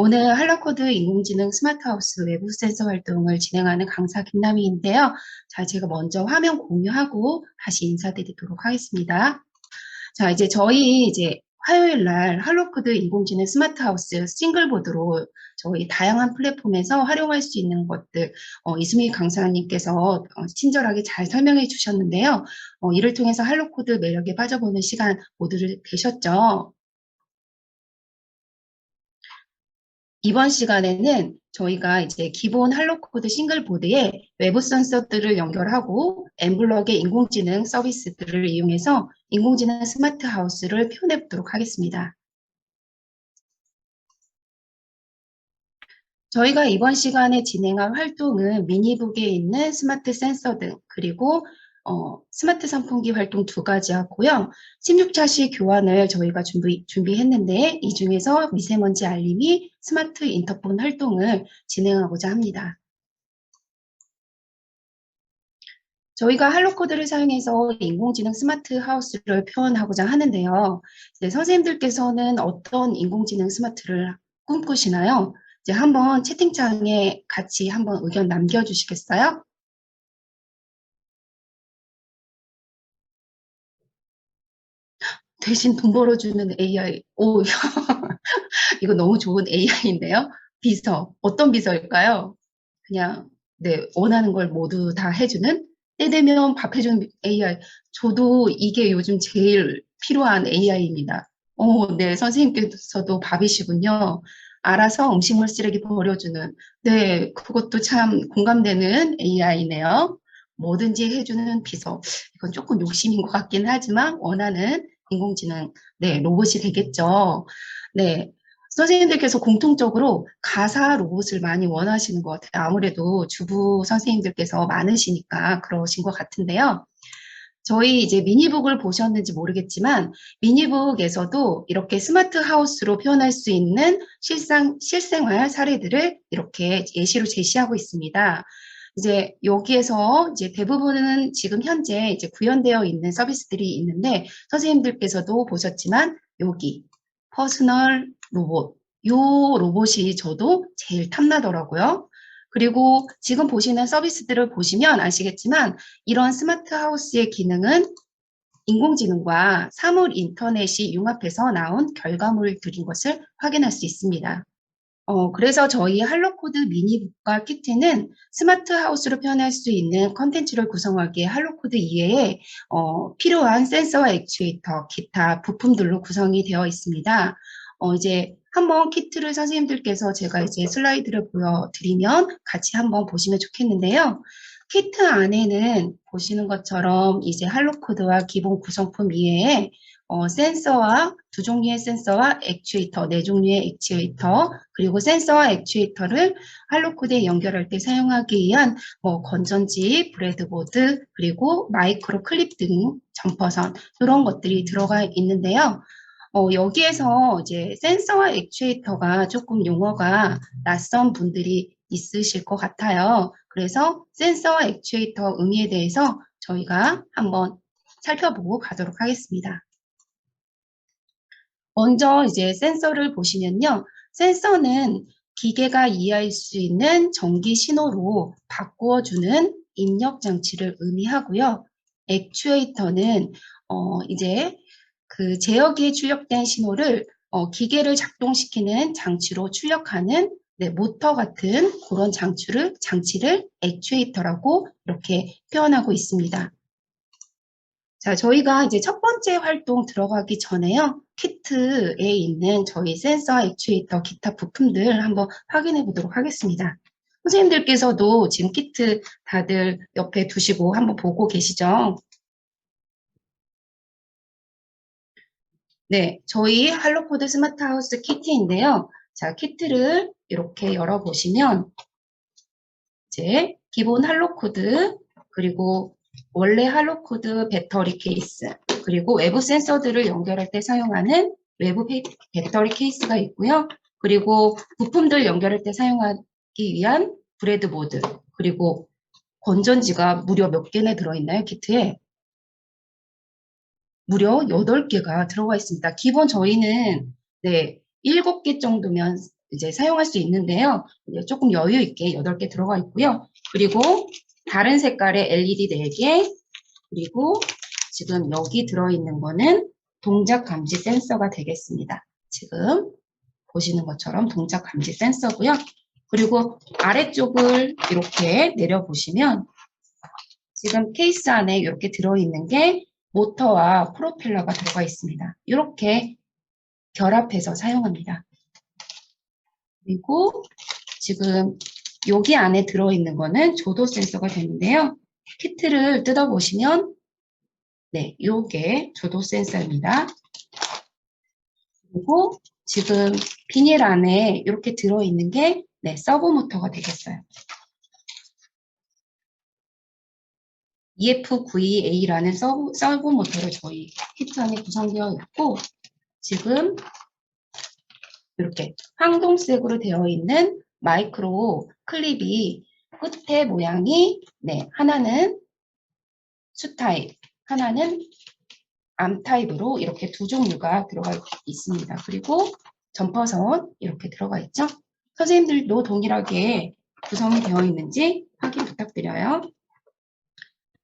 오늘 할로코드 인공지능 스마트하우스 외부 센서 활동을 진행하는 강사 김남희인데요. 자, 제가 먼저 화면 공유하고 다시 인사드리도록 하겠습니다. 자, 이제 저희 화요일 날 할로코드 인공지능 스마트하우스 싱글보드로 저희 다양한 플랫폼에서 활용할 수 있는 것들, 이수미 강사님께서 친절하게 잘 설명해 주셨는데요. 이를 통해서 할로코드 매력에 빠져보는 시간 모두들 되셨죠? 이번 시간에는 저희가 이제 기본 할로코드 싱글보드에 외부 센서들을 연결하고 엠블럭의 인공지능 서비스들을 이용해서 인공지능 스마트 하우스를 표현해 보도록 하겠습니다. 저희가 이번 시간에 진행할 활동은 미니북에 있는 스마트 센서 등 그리고 스마트 선풍기 활동 두 가지 하고요. 16차시 교환을 저희가 준비했는데 이 중에서 미세먼지 알림이 스마트 인터폰 활동을 진행하고자 합니다. 저희가 할로코드를 사용해서 인공지능 스마트 하우스를 표현하고자 하는데요. 선생님들께서는 어떤 인공지능 스마트를 꿈꾸시나요? 이제 한번 채팅창에 같이 한번 의견 남겨주시겠어요? 대신 돈 벌어주는 AI. 오, 이거 너무 좋은 AI인데요. 비서. 어떤 비서일까요? 그냥, 네, 원하는 걸 모두 다 해주는? 때 되면 밥 해주는 AI. 저도 이게 요즘 제일 필요한 AI입니다. 네, 선생님께서도 밥이시군요. 알아서 음식물 쓰레기 버려주는. 네, 그것도 참 공감되는 AI네요. 뭐든지 해주는 비서. 이건 조금 욕심인 것 같긴 하지만 원하는 인공지능, 네, 로봇이 되겠죠. 네, 선생님들께서 공통적으로 가사 로봇을 많이 원하시는 것 같아요. 아무래도 주부 선생님들께서 많으시니까 그러신 것 같은데요. 저희 이제 미니북을 보셨는지 모르겠지만 미니북에서도 이렇게 스마트 하우스로 표현할 수 있는 실생활 사례들을 이렇게 예시로 제시하고 있습니다. 이제 여기에서 이제 대부분은 지금 현재 이제 구현되어 있는 서비스들이 있는데 선생님들께서도 보셨지만 여기 퍼스널 로봇, 요 로봇이 저도 제일 탐나더라고요. 그리고 지금 보시는 서비스들을 보시면 아시겠지만 이런 스마트 하우스의 기능은 인공지능과 사물 인터넷이 융합해서 나온 결과물들인 것을 확인할 수 있습니다. 그래서 저희 할로코드 미니북과 키트는 스마트 하우스로 표현할 수 있는 컨텐츠를 구성하기에 할로코드 이외에 필요한 센서와 액추에이터, 기타 부품들로 구성이 되어 있습니다. 이제 한번 키트를 선생님들께서 제가 이제 슬라이드를 보여드리면 같이 한번 보시면 좋겠는데요. 키트 안에는 보시는 것처럼 이제 할로코드와 기본 구성품 이외에 센서와 두 종류의 센서와 액추에이터, 네 종류의 액추에이터, 그리고 센서와 액추에이터를 할로코드에 연결할 때 사용하기 위한 건전지, 브레드보드, 그리고 마이크로 클립 등 점퍼선 이런 것들이 들어가 있는데요. 여기에서 이제 센서와 액추에이터가 조금 용어가 낯선 분들이 있으실 것 같아요. 그래서 센서와 액추에이터 의미에 대해서 저희가 한번 살펴보고 가도록 하겠습니다. 먼저 이제 센서를 보시면요. 센서는 기계가 이해할 수 있는 전기 신호로 바꾸어주는 입력 장치를 의미하고요. 액추에이터는 이제 그 제어기에 출력된 신호를 기계를 작동시키는 장치로 출력하는 모터 같은 그런 장치를 액추에이터라고 이렇게 표현하고 있습니다. 자, 저희가 이제 첫 번째 활동 들어가기 전에요. 키트에 있는 저희 센서, 액추에이터, 기타 부품들 한번 확인해 보도록 하겠습니다. 선생님들께서도 지금 키트 다들 옆에 두시고 한번 보고 계시죠? 네, 저희 할로코드 스마트 하우스 키트인데요. 자, 키트를 이렇게 열어보시면 이제 기본 할로코드 그리고 원래 할로코드 배터리 케이스 그리고 외부 센서들을 연결할 때 사용하는 외부 배터리 케이스가 있고요. 그리고 부품들 연결할 때 사용하기 위한 브레드보드 그리고 건전지가 무려 몇 개나 들어있나요? 키트에 무려 8개가 들어가 있습니다. 기본 저희는 네, 7개 정도면 이제 사용할 수 있는데요. 이제 조금 여유 있게 8개 들어가 있고요. 그리고 다른 색깔의 LED 4개, 그리고 지금 여기 들어있는 거는 동작 감지 센서가 되겠습니다. 지금 보시는 것처럼 동작 감지 센서고요. 그리고 아래쪽을 이렇게 내려보시면 지금 케이스 안에 이렇게 들어있는 게 모터와 프로펠러가 들어가 있습니다. 이렇게 결합해서 사용합니다. 그리고 지금 여기 안에 들어있는 거는 조도 센서가 되는데요. 키트를 뜯어보시면 네, 요게 조도 센서입니다. 그리고 지금 비닐 안에 이렇게 들어있는 게 네, 서브 모터가 되겠어요. EF92A라는 서브 모터로 저희 키트 안에 구성되어 있고, 지금 이렇게 황동색으로 되어 있는 마이크로 클립이 끝에 모양이 네, 하나는 수 타입, 하나는 암 타입으로 이렇게 두 종류가 들어가 있습니다. 그리고 점퍼선 이렇게 들어가 있죠. 선생님들도 동일하게 구성이 되어 있는지 확인 부탁드려요.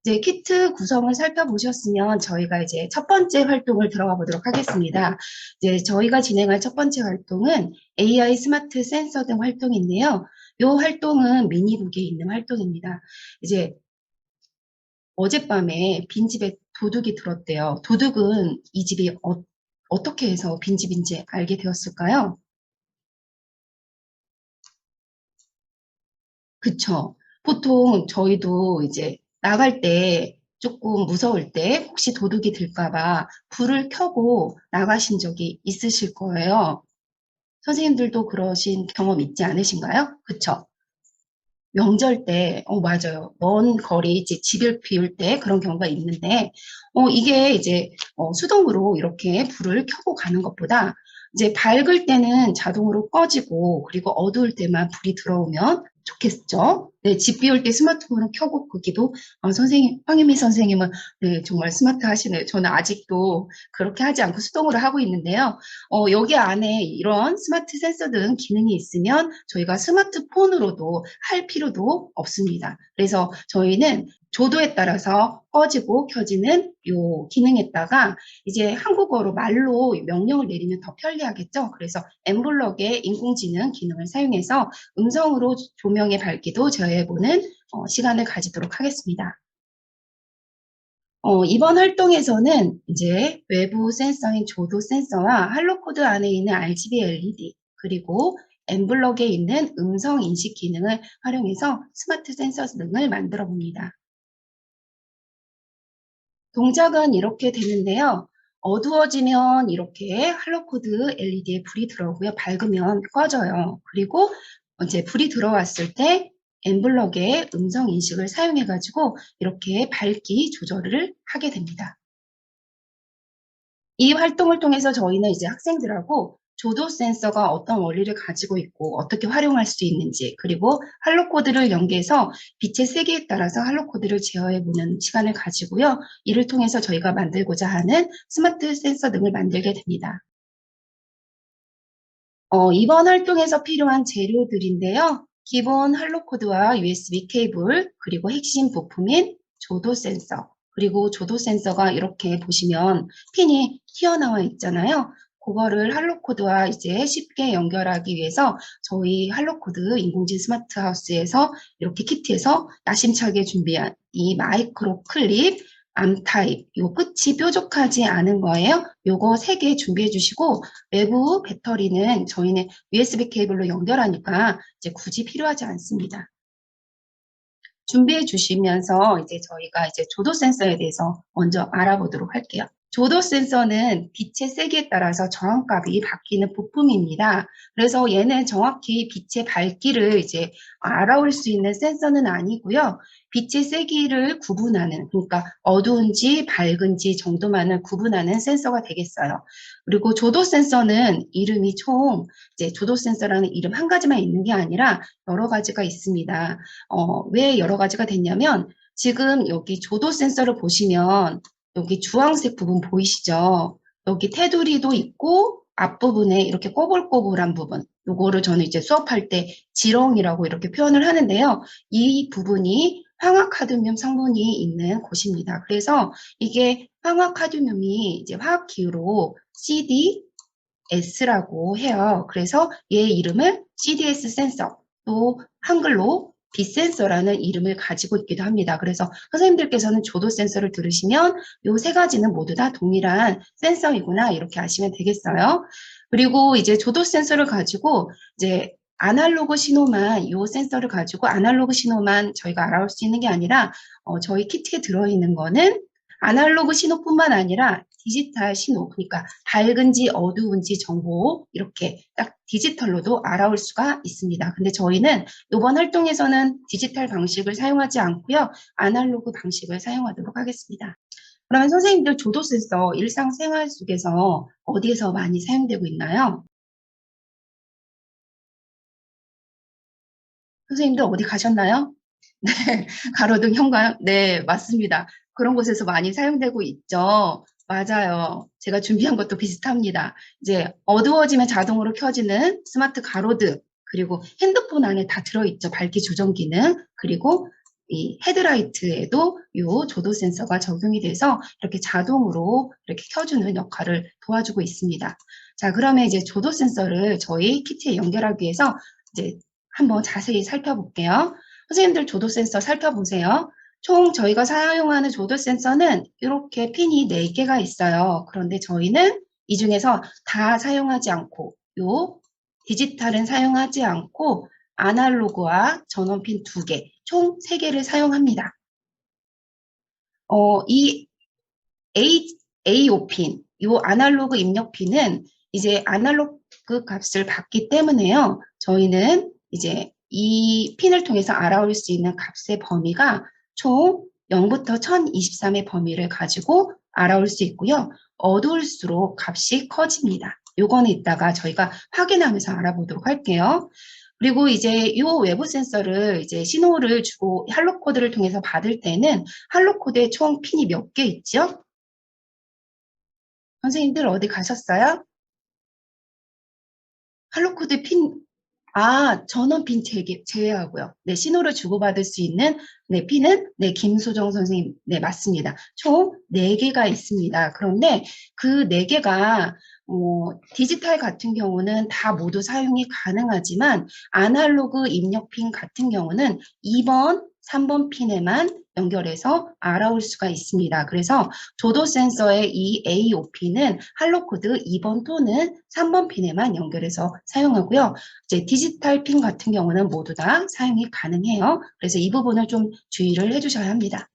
이제 키트 구성을 살펴보셨으면 저희가 이제 첫 번째 활동을 들어가 보도록 하겠습니다. 이제 저희가 진행할 첫 번째 활동은 AI 스마트 센서 등 활동인데요. 이 활동은 미니북에 있는 활동입니다. 이제 어젯밤에 빈집에 도둑이 들었대요. 도둑은 이 집이 어떻게 해서 빈집인지 알게 되었을까요? 그쵸. 보통 저희도 이제 나갈 때 조금 무서울 때 혹시 도둑이 들까봐 불을 켜고 나가신 적이 있으실 거예요. 선생님들도 그러신 경험 있지 않으신가요? 그쵸? 명절 때, 맞아요. 먼 거리, 이제 집을 비울 때 그런 경우가 있는데, 이게 이제, 수동으로 이렇게 불을 켜고 가는 것보다, 이제 밝을 때는 자동으로 꺼지고, 그리고 어두울 때만 불이 들어오면 좋겠죠? 네, 집 비울 때 스마트폰을 켜고 끄기도, 선생님, 황유미 선생님은, 네, 정말 스마트 하시네요. 저는 아직도 그렇게 하지 않고 수동으로 하고 있는데요. 여기 안에 이런 스마트 센서 등 기능이 있으면 저희가 스마트폰으로도 할 필요도 없습니다. 그래서 저희는 조도에 따라서 꺼지고 켜지는 요 기능에다가 이제 한국어로 말로 명령을 내리면 더 편리하겠죠. 그래서 엠블럭의 인공지능 기능을 사용해서 음성으로 조명의 밝기도 제어해보는 시간을 가지도록 하겠습니다. 이번 활동에서는 이제 외부 센서인 조도 센서와 할로코드 안에 있는 RGB LED 그리고 엠블럭에 있는 음성 인식 기능을 활용해서 스마트 센서 등을 만들어 봅니다. 동작은 이렇게 되는데요. 어두워지면 이렇게 할로코드 LED에 불이 들어오고요. 밝으면 꺼져요. 그리고 이제 불이 들어왔을 때 엠블럭의 음성 인식을 사용해 가지고 이렇게 밝기 조절을 하게 됩니다. 이 활동을 통해서 저희는 이제 학생들하고 조도 센서가 어떤 원리를 가지고 있고 어떻게 활용할 수 있는지 그리고 할로코드를 연계해서 빛의 세기에 따라서 할로코드를 제어해보는 시간을 가지고요. 이를 통해서 저희가 만들고자 하는 스마트 센서 등을 만들게 됩니다. 이번 활동에서 필요한 재료들인데요. 기본 할로코드와 USB 케이블, 그리고 핵심 부품인 조도 센서, 그리고 조도 센서가 이렇게 보시면 핀이 튀어나와 있잖아요. 그거를 할로코드와 이제 쉽게 연결하기 위해서 저희 할로코드 인공지능 스마트 하우스에서 이렇게 키트에서 야심차게 준비한 이 마이크로 클립 암 타입, 요 끝이 뾰족하지 않은 거예요. 요거 3개 준비해 주시고 외부 배터리는 저희는 USB 케이블로 연결하니까 이제 굳이 필요하지 않습니다. 준비해 주시면서 이제 저희가 이제 조도 센서에 대해서 먼저 알아보도록 할게요. 조도 센서는 빛의 세기에 따라서 저항값이 바뀌는 부품입니다. 그래서 얘는 정확히 빛의 밝기를 이제 알아올 수 있는 센서는 아니고요. 빛의 세기를 구분하는, 그러니까 어두운지 밝은지 정도만을 구분하는 센서가 되겠어요. 그리고 조도 센서는 이름이 총 이제 조도 센서라는 이름 한 가지만 있는 게 아니라 여러 가지가 있습니다. 왜 여러 가지가 됐냐면 지금 여기 조도 센서를 보시면 여기 주황색 부분 보이시죠? 여기 테두리도 있고 앞부분에 이렇게 꼬불꼬불한 부분, 요거를 저는 이제 수업할 때 지렁이라고 이렇게 표현을 하는데요. 이 부분이 황화카드뮴 성분이 있는 곳입니다. 그래서 이게 황화카드뮴이 이제 화학기호로 CDS라고 해요. 그래서 얘 이름을 CDS 센서, 또 한글로 빛센서라는 이름을 가지고 있기도 합니다. 그래서 선생님들께서는 조도 센서를 들으시면 요 세 가지는 모두 다 동일한 센서이구나 이렇게 아시면 되겠어요. 그리고 이제 조도 센서를 가지고 이제 아날로그 신호만 요 센서를 가지고 아날로그 신호만 저희가 알아올 수 있는 게 아니라 저희 키트에 들어있는 거는 아날로그 신호뿐만 아니라 디지털 신호, 그러니까 밝은지 어두운지 정보 이렇게 딱 디지털로도 알아올 수가 있습니다. 근데 저희는 이번 활동에서는 디지털 방식을 사용하지 않고요. 아날로그 방식을 사용하도록 하겠습니다. 그러면 선생님들 조도 센서 일상생활 속에서 어디에서 많이 사용되고 있나요? 선생님들 어디 가셨나요? 네, 가로등 현관. 네, 맞습니다. 그런 곳에서 많이 사용되고 있죠. 맞아요. 제가 준비한 것도 비슷합니다. 이제 어두워지면 자동으로 켜지는 스마트 가로등, 그리고 핸드폰 안에 다 들어있죠. 밝기 조정 기능, 그리고 이 헤드라이트에도 이 조도 센서가 적용이 돼서 이렇게 자동으로 이렇게 켜주는 역할을 도와주고 있습니다. 자, 그러면 이제 조도 센서를 저희 키트에 연결하기 위해서 이제 한번 자세히 살펴볼게요. 선생님들 조도 센서 살펴보세요. 총 저희가 사용하는 조도 센서는 이렇게 핀이 4개가 있어요. 그런데 저희는 이 중에서 다 사용하지 않고 요 디지털은 사용하지 않고 아날로그와 전원핀 2개, 총 3개를 사용합니다. 이 A5핀, 요 아날로그 입력핀은 이제 아날로그 값을 받기 때문에요. 저희는 이제 이 핀을 통해서 알아올 수 있는 값의 범위가 총 0부터 1023의 범위를 가지고 알아올 수 있고요. 어두울수록 값이 커집니다. 요거는 이따가 저희가 확인하면서 알아보도록 할게요. 그리고 이제 이 외부 센서를 이제 신호를 주고 할로 코드를 통해서 받을 때는 할로 코드에 총 핀이 몇 개 있죠? 선생님들 어디 가셨어요? 할로코드 핀, 전원 핀 제외하고요. 네, 신호를 주고받을 수 있는 네, 핀은 네, 김소정 선생님, 네, 맞습니다. 총 4개가 있습니다. 그런데 그 4개가 디지털 같은 경우는 다 모두 사용이 가능하지만 아날로그 입력 핀 같은 경우는 2번, 3번 핀에만 연결해서 알아올 수가 있습니다. 그래서 조도 센서의 이 AOP는 할로코드 2번 또는 3번 핀에만 연결해서 사용하고요. 이제 디지털 핀 같은 경우는 모두 다 사용이 가능해요. 그래서 이 부분을 좀 주의를 해주셔야 합니다.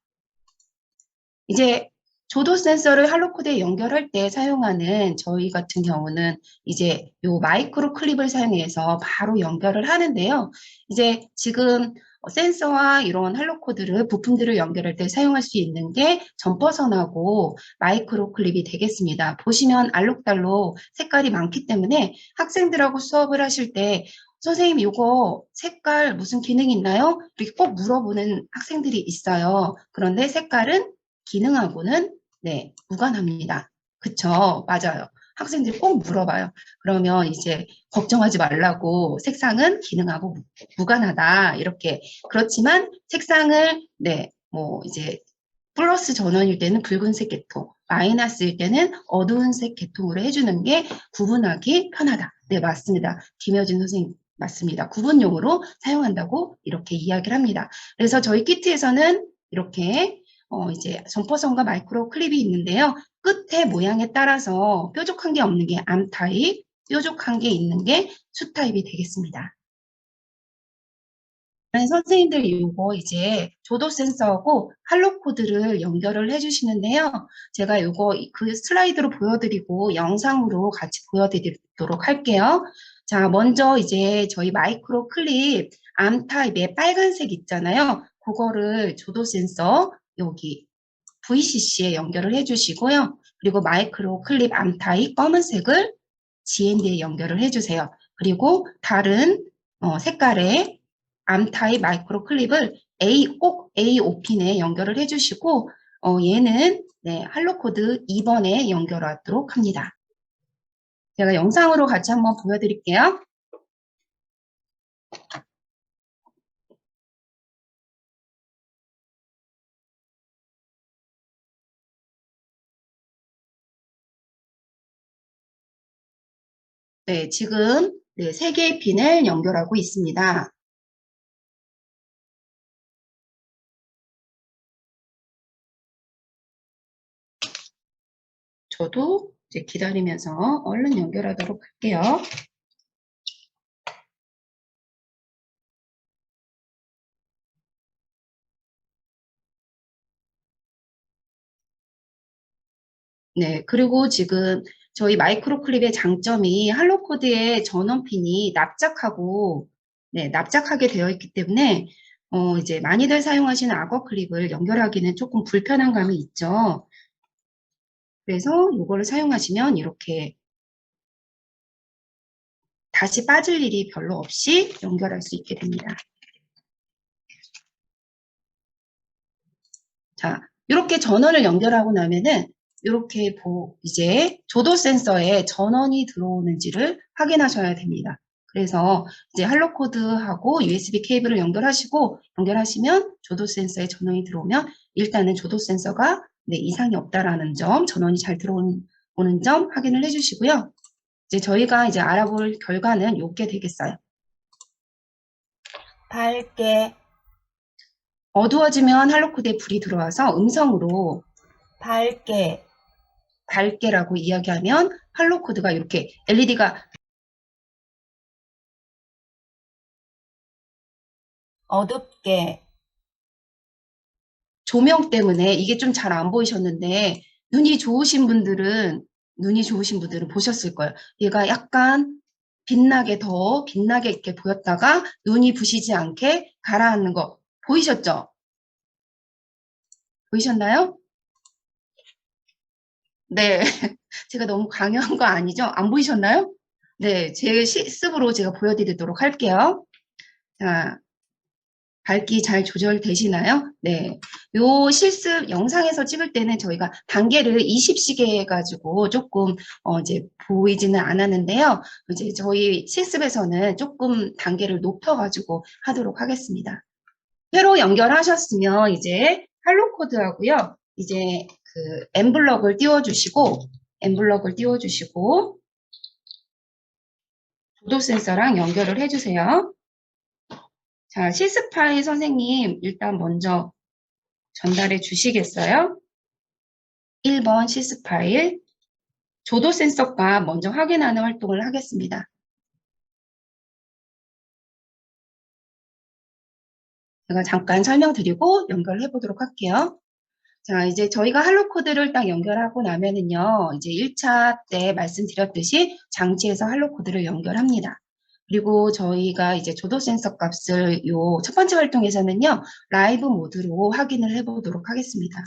이제 조도 센서를 할로코드에 연결할 때 사용하는 저희 같은 경우는 이제 요 마이크로 클립을 사용해서 바로 연결을 하는데요. 이제 지금 센서와 이런 할로코드를 부품들을 연결할 때 사용할 수 있는 게 점퍼선하고 마이크로 클립이 되겠습니다. 보시면 알록달록 색깔이 많기 때문에 학생들하고 수업을 하실 때 선생님 이거 색깔 무슨 기능이 있나요? 이렇게 꼭 물어보는 학생들이 있어요. 그런데 색깔은 기능하고는 네, 무관합니다. 그쵸? 맞아요. 학생들이 꼭 물어봐요. 그러면 이제 걱정하지 말라고 색상은 기능하고 무관하다. 이렇게. 그렇지만 색상을 네, 뭐 이제 플러스 전원일 때는 붉은색 계통, 마이너스일 때는 어두운 색 계통으로 해주는 게 구분하기 편하다. 네, 맞습니다. 김여진 선생님. 맞습니다. 구분용으로 사용한다고 이렇게 이야기를 합니다. 그래서 저희 키트에서는 이렇게 이제 점퍼선과 마이크로 클립이 있는데요. 끝에 모양에 따라서 뾰족한 게 없는 게 암 타입, 뾰족한 게 있는 게 수 타입이 되겠습니다. 선생님들 이거 이제 조도 센서하고 할로 코드를 연결을 해주시는데요. 제가 이거 그 슬라이드로 보여드리고 영상으로 같이 보여드리도록 할게요. 자, 먼저 이제 저희 마이크로 클립 암 타입의 빨간색 있잖아요. 그거를 조도 센서 여기 VCC에 연결을 해주시고요. 그리고 마이크로 클립 암 타입 검은색을 GND에 연결을 해주세요. 그리고 다른 색깔의 암 타입 마이크로 클립을 꼭 A5핀에 연결을 해주시고 얘는 네, 할로 코드 2번에 연결하도록 합니다. 제가 영상으로 같이 한번 보여드릴게요. 네, 지금 네, 3개의 핀을 연결하고 있습니다. 저도 이제 기다리면서 얼른 연결하도록 할게요. 네, 그리고 지금 저희 마이크로 클립의 장점이 할로코드의 전원핀이 납작하고, 네, 납작하게 되어 있기 때문에, 이제 많이들 사용하시는 악어 클립을 연결하기는 조금 불편한 감이 있죠. 그래서 이거를 사용하시면 이렇게 다시 빠질 일이 별로 없이 연결할 수 있게 됩니다. 자, 이렇게 전원을 연결하고 나면은 이렇게 이제 조도 센서에 전원이 들어오는지를 확인하셔야 됩니다. 그래서 이제 할로코드하고 USB 케이블을 연결하시면 조도 센서에 전원이 들어오면 일단은 조도 센서가 네, 이상이 없다라는 점, 전원이 잘 들어오는 점 확인을 해주시고요. 이제 저희가 이제 알아볼 결과는 요게 되겠어요. 밝게 어두워지면 할로코드에 불이 들어와서 음성으로 밝게라고 이야기하면 할로코드가 이렇게 LED가 어둡게 조명 때문에 이게 좀 잘 안 보이셨는데 눈이 좋으신 분들은 보셨을 거예요. 얘가 약간 더 빛나게 이렇게 보였다가 눈이 부시지 않게 가라앉는 거 보이셨죠? 보이셨나요? 네. 제가 너무 강요한 거 아니죠? 안 보이셨나요? 네. 제 실습으로 제가 보여드리도록 할게요. 자, 밝기 잘 조절되시나요? 네. 요 실습 영상에서 찍을 때는 저희가 단계를 20시계 해가지고 조금 이제 보이지는 않았는데요. 이제 저희 실습에서는 조금 단계를 높여가지고 하도록 하겠습니다. 새로 연결하셨으면 이제 할로 코드하고요. 이제 그 엠블럭을 띄워주시고 조도 센서랑 연결을 해주세요. 자, 실습 파일 선생님 일단 먼저 전달해 주시겠어요? 1번 실습 파일 조도 센서값 먼저 확인하는 활동을 하겠습니다. 제가 잠깐 설명드리고 연결해 보도록 할게요. 자, 이제 저희가 할로 코드를 딱 연결하고 나면은요, 이제 1차 때 말씀드렸듯이 장치에서 할로 코드를 연결합니다. 그리고 저희가 이제 조도 센서 값을 요 첫 번째 활동에서는요, 라이브 모드로 확인을 해 보도록 하겠습니다.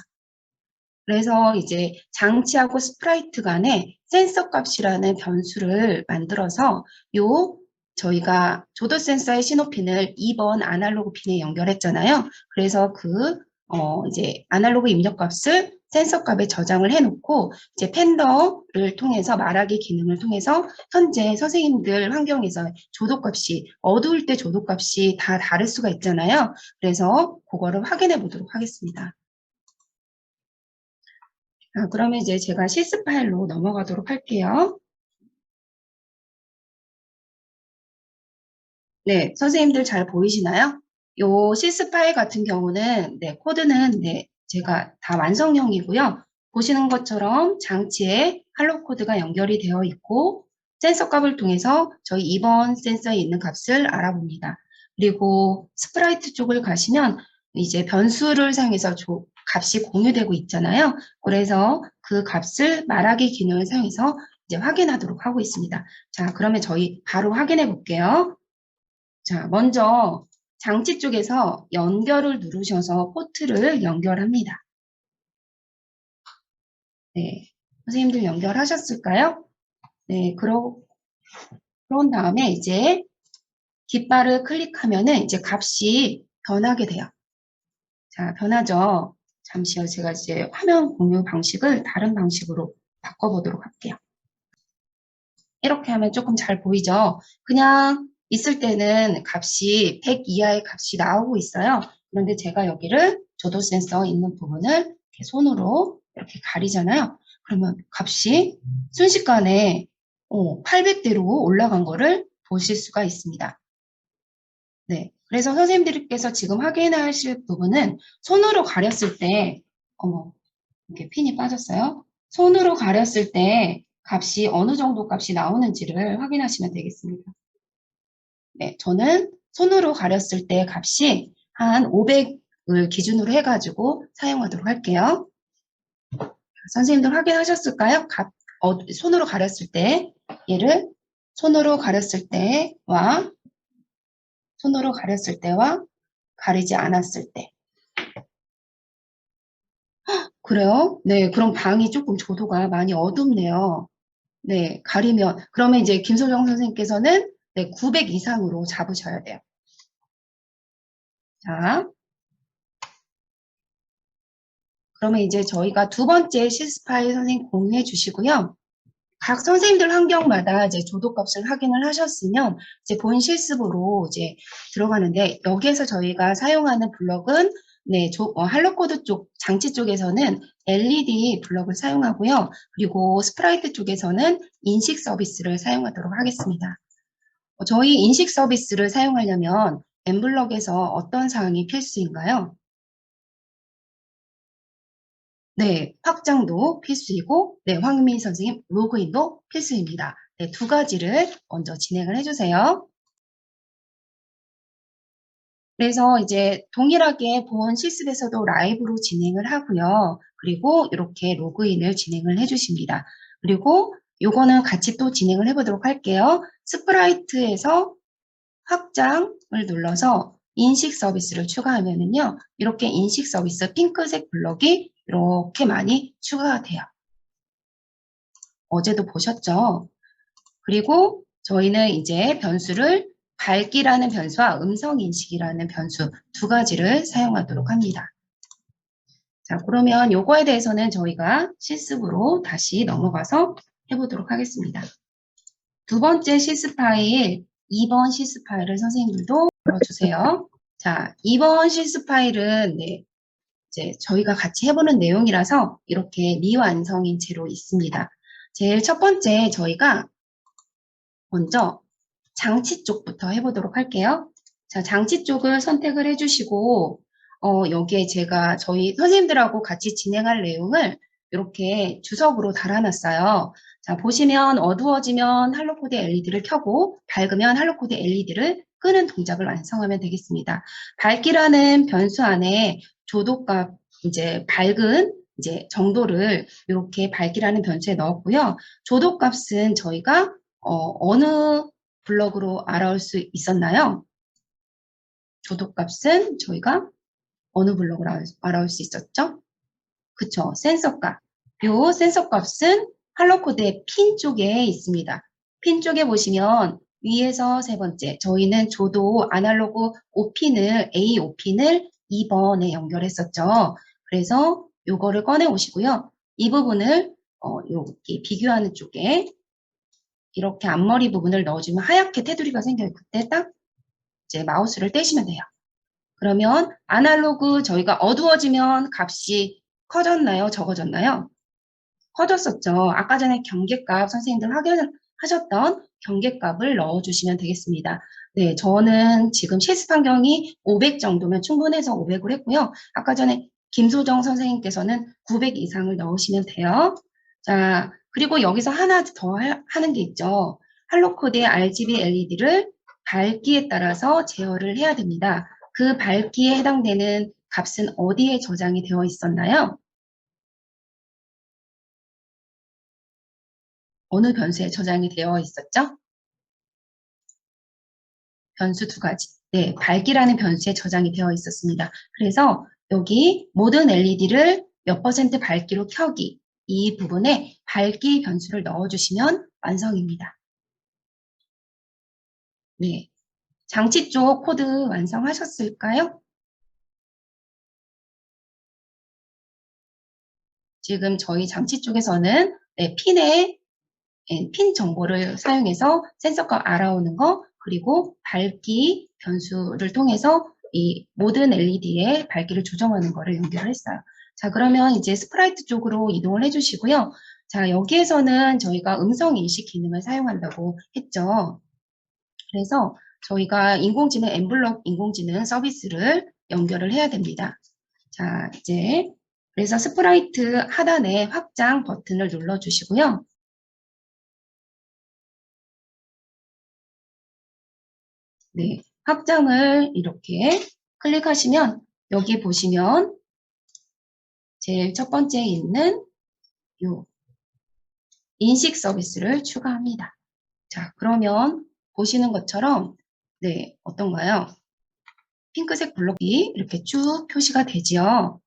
그래서 이제 장치하고 스프라이트 간에 센서 값이라는 변수를 만들어서 저희가 조도 센서의 신호핀을 2번 아날로그 핀에 연결했잖아요. 그래서 이제 아날로그 입력 값을 센서 값에 저장을 해놓고 이제 팬더를 통해서 말하기 기능을 통해서 현재 선생님들 환경에서 조도 값이 어두울 때 조도 값이 다 다를 수가 있잖아요. 그래서 그거를 확인해 보도록 하겠습니다. 그러면 이제 제가 실습 파일로 넘어가도록 할게요. 네, 선생님들 잘 보이시나요? 요 실습 파일 같은 경우는, 네, 코드는, 네, 제가 다 완성형이고요. 보시는 것처럼 장치에 할로 코드가 연결이 되어 있고, 센서 값을 통해서 저희 2번 센서에 있는 값을 알아봅니다. 그리고 스프라이트 쪽을 가시면 이제 변수를 사용해서 값이 공유되고 있잖아요. 그래서 그 값을 말하기 기능을 사용해서 이제 확인하도록 하고 있습니다. 자, 그러면 저희 바로 확인해 볼게요. 자, 먼저 장치 쪽에서 연결을 누르셔서 포트를 연결합니다. 네, 선생님들 연결하셨을까요? 네, 그런 다음에 이제 깃발을 클릭하면은 이제 값이 변하게 돼요. 자, 변하죠. 잠시요. 제가 이제 화면 공유 방식을 다른 방식으로 바꿔보도록 할게요. 이렇게 하면 조금 잘 보이죠? 그냥 있을 때는 값이 100 이하의 값이 나오고 있어요. 그런데 제가 여기를 조도 센서 있는 부분을 이렇게 손으로 이렇게 가리잖아요. 그러면 값이 순식간에 800대로 올라간 거를 보실 수가 있습니다. 네. 그래서 선생님들께서 지금 확인하실 부분은 손으로 가렸을 때, 어머, 이렇게 핀이 빠졌어요. 손으로 가렸을 때 값이 어느 정도 값이 나오는지를 확인하시면 되겠습니다. 네, 저는 손으로 가렸을 때 값이 한 500을 기준으로 해가지고 사용하도록 할게요. 선생님들 확인하셨을까요? 손으로 가렸을 때 얘를 손으로 가렸을 때와 가리지 않았을 때. 그래요? 네, 그럼 방이 조금 조도가 많이 어둡네요. 네, 가리면 그러면 이제 김소정 선생님께서는 네, 900 이상으로 잡으셔야 돼요. 자, 그러면 이제 저희가 두 번째 실습 파일 선생님 공유해 주시고요. 각 선생님들 환경마다 이제 조도값을 확인을 하셨으면 이제 본 실습으로 이제 들어가는데 여기에서 저희가 사용하는 블럭은 네, 할로코드 쪽 장치 쪽에서는 LED 블럭을 사용하고요. 그리고 스프라이트 쪽에서는 인식 서비스를 사용하도록 하겠습니다. 저희 인식 서비스를 사용하려면 엠블럭에서 어떤 사항이 필수인가요? 네, 확장도 필수이고, 네, 황민 선생님 로그인도 필수입니다. 네, 두 가지를 먼저 진행을 해주세요. 그래서 이제 동일하게 본 실습에서도 라이브로 진행을 하고요. 그리고 이렇게 로그인을 진행을 해주십니다. 그리고 요거는 같이 또 진행을 해보도록 할게요. 스프라이트에서 확장을 눌러서 인식 서비스를 추가하면은요. 이렇게 인식 서비스 핑크색 블럭이 이렇게 많이 추가가 돼요. 어제도 보셨죠? 그리고 저희는 이제 변수를 밝기라는 변수와 음성 인식이라는 변수 두 가지를 사용하도록 합니다. 자, 그러면 요거에 대해서는 저희가 실습으로 다시 넘어가서 해보도록 하겠습니다. 두 번째 실습 파일, 2번 실습 파일을 선생님들도 열어주세요. 자, 2번 실습 파일은 네, 이제 저희가 같이 해보는 내용이라서 이렇게 미완성인 채로 있습니다. 제일 첫 번째 저희가 먼저 장치 쪽부터 해보도록 할게요. 자, 장치 쪽을 선택을 해주시고 여기에 제가 저희 선생님들하고 같이 진행할 내용을 이렇게 주석으로 달아놨어요. 자, 보시면 어두워지면 할로코드 LED를 켜고 밝으면 할로코드 LED를 끄는 동작을 완성하면 되겠습니다. 밝기라는 변수 안에 조도값 이제 밝은 이제 정도를 이렇게 밝기라는 변수에 넣었고요. 조도값은 저희가 어느 블럭으로 알아올 수 있었나요? 조도값은 저희가 어느 블럭으로 알아올 수 있었죠? 그쵸, 센서값. 요 센서값은 할로코드의 핀 쪽에 있습니다. 핀 쪽에 보시면 위에서 세 번째, 저희는 조도 아날로그 5핀을, A 5핀을 2번에 연결했었죠. 그래서 요거를 꺼내 오시고요. 이 부분을 여기 비교하는 쪽에 이렇게 앞머리 부분을 넣어주면 하얗게 테두리가 생겨요. 그때 딱 이제 마우스를 떼시면 돼요. 그러면 아날로그 저희가 어두워지면 값이 커졌나요? 적어졌나요? 커졌었죠. 아까 전에 경계값 선생님들 확인하셨던 경계값을 넣어주시면 되겠습니다. 네, 저는 지금 실습 환경이 500 정도면 충분해서 500을 했고요. 아까 전에 김소정 선생님께서는 900 이상을 넣으시면 돼요. 자, 그리고 여기서 하나 더 하는 게 있죠. 할로코드의 RGB LED를 밝기에 따라서 제어를 해야 됩니다. 그 밝기에 해당되는 값은 어디에 저장이 되어 있었나요? 어느 변수에 저장이 되어 있었죠? 변수 두 가지. 네, 밝기라는 변수에 저장이 되어 있었습니다. 그래서 여기 모든 LED를 몇 퍼센트 밝기로 켜기 이 부분에 밝기 변수를 넣어주시면 완성입니다. 네, 장치 쪽 코드 완성하셨을까요? 지금 저희 장치 쪽에서는 네, 핀에 핀 정보를 사용해서 센서값 알아오는 거, 그리고 밝기 변수를 통해서 이 모든 LED의 밝기를 조정하는 거를 연결을 했어요. 자, 그러면 이제 스프라이트 쪽으로 이동을 해주시고요. 자, 여기에서는 저희가 음성 인식 기능을 사용한다고 했죠. 그래서 저희가 인공지능 엠블럭 인공지능 서비스를 연결을 해야 됩니다. 자, 이제 그래서 스프라이트 하단에 확장 버튼을 눌러주시고요. 네, 확장을 이렇게 클릭하시면 여기 보시면 제일 첫 번째에 있는 요 인식 서비스를 추가합니다. 자, 그러면 보시는 것처럼 네, 어떤가요? 핑크색 블록이 이렇게 쭉 표시가 되지요.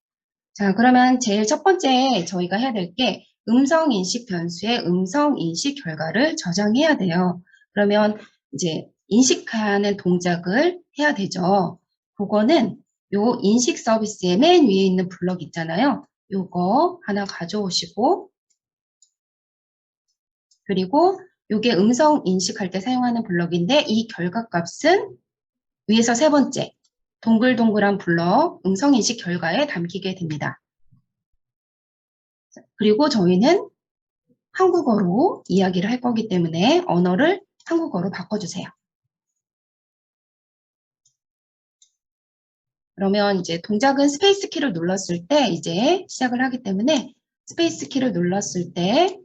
자, 그러면 제일 첫 번째 저희가 해야 될 게 음성 인식 변수의 음성 인식 결과를 저장해야 돼요. 그러면 이제 인식하는 동작을 해야 되죠. 그거는 요 인식 서비스의 맨 위에 있는 블럭 있잖아요. 요거 하나 가져오시고, 그리고 요게 음성 인식할 때 사용하는 블럭인데 이 결과 값은 위에서 세 번째 동글동글한 블럭 음성 인식 결과에 담기게 됩니다. 그리고 저희는 한국어로 이야기를 할 거기 때문에 언어를 한국어로 바꿔주세요. 그러면 이제 동작은 스페이스 키를 눌렀을 때 이제 시작을 하기 때문에 스페이스 키를 눌렀을 때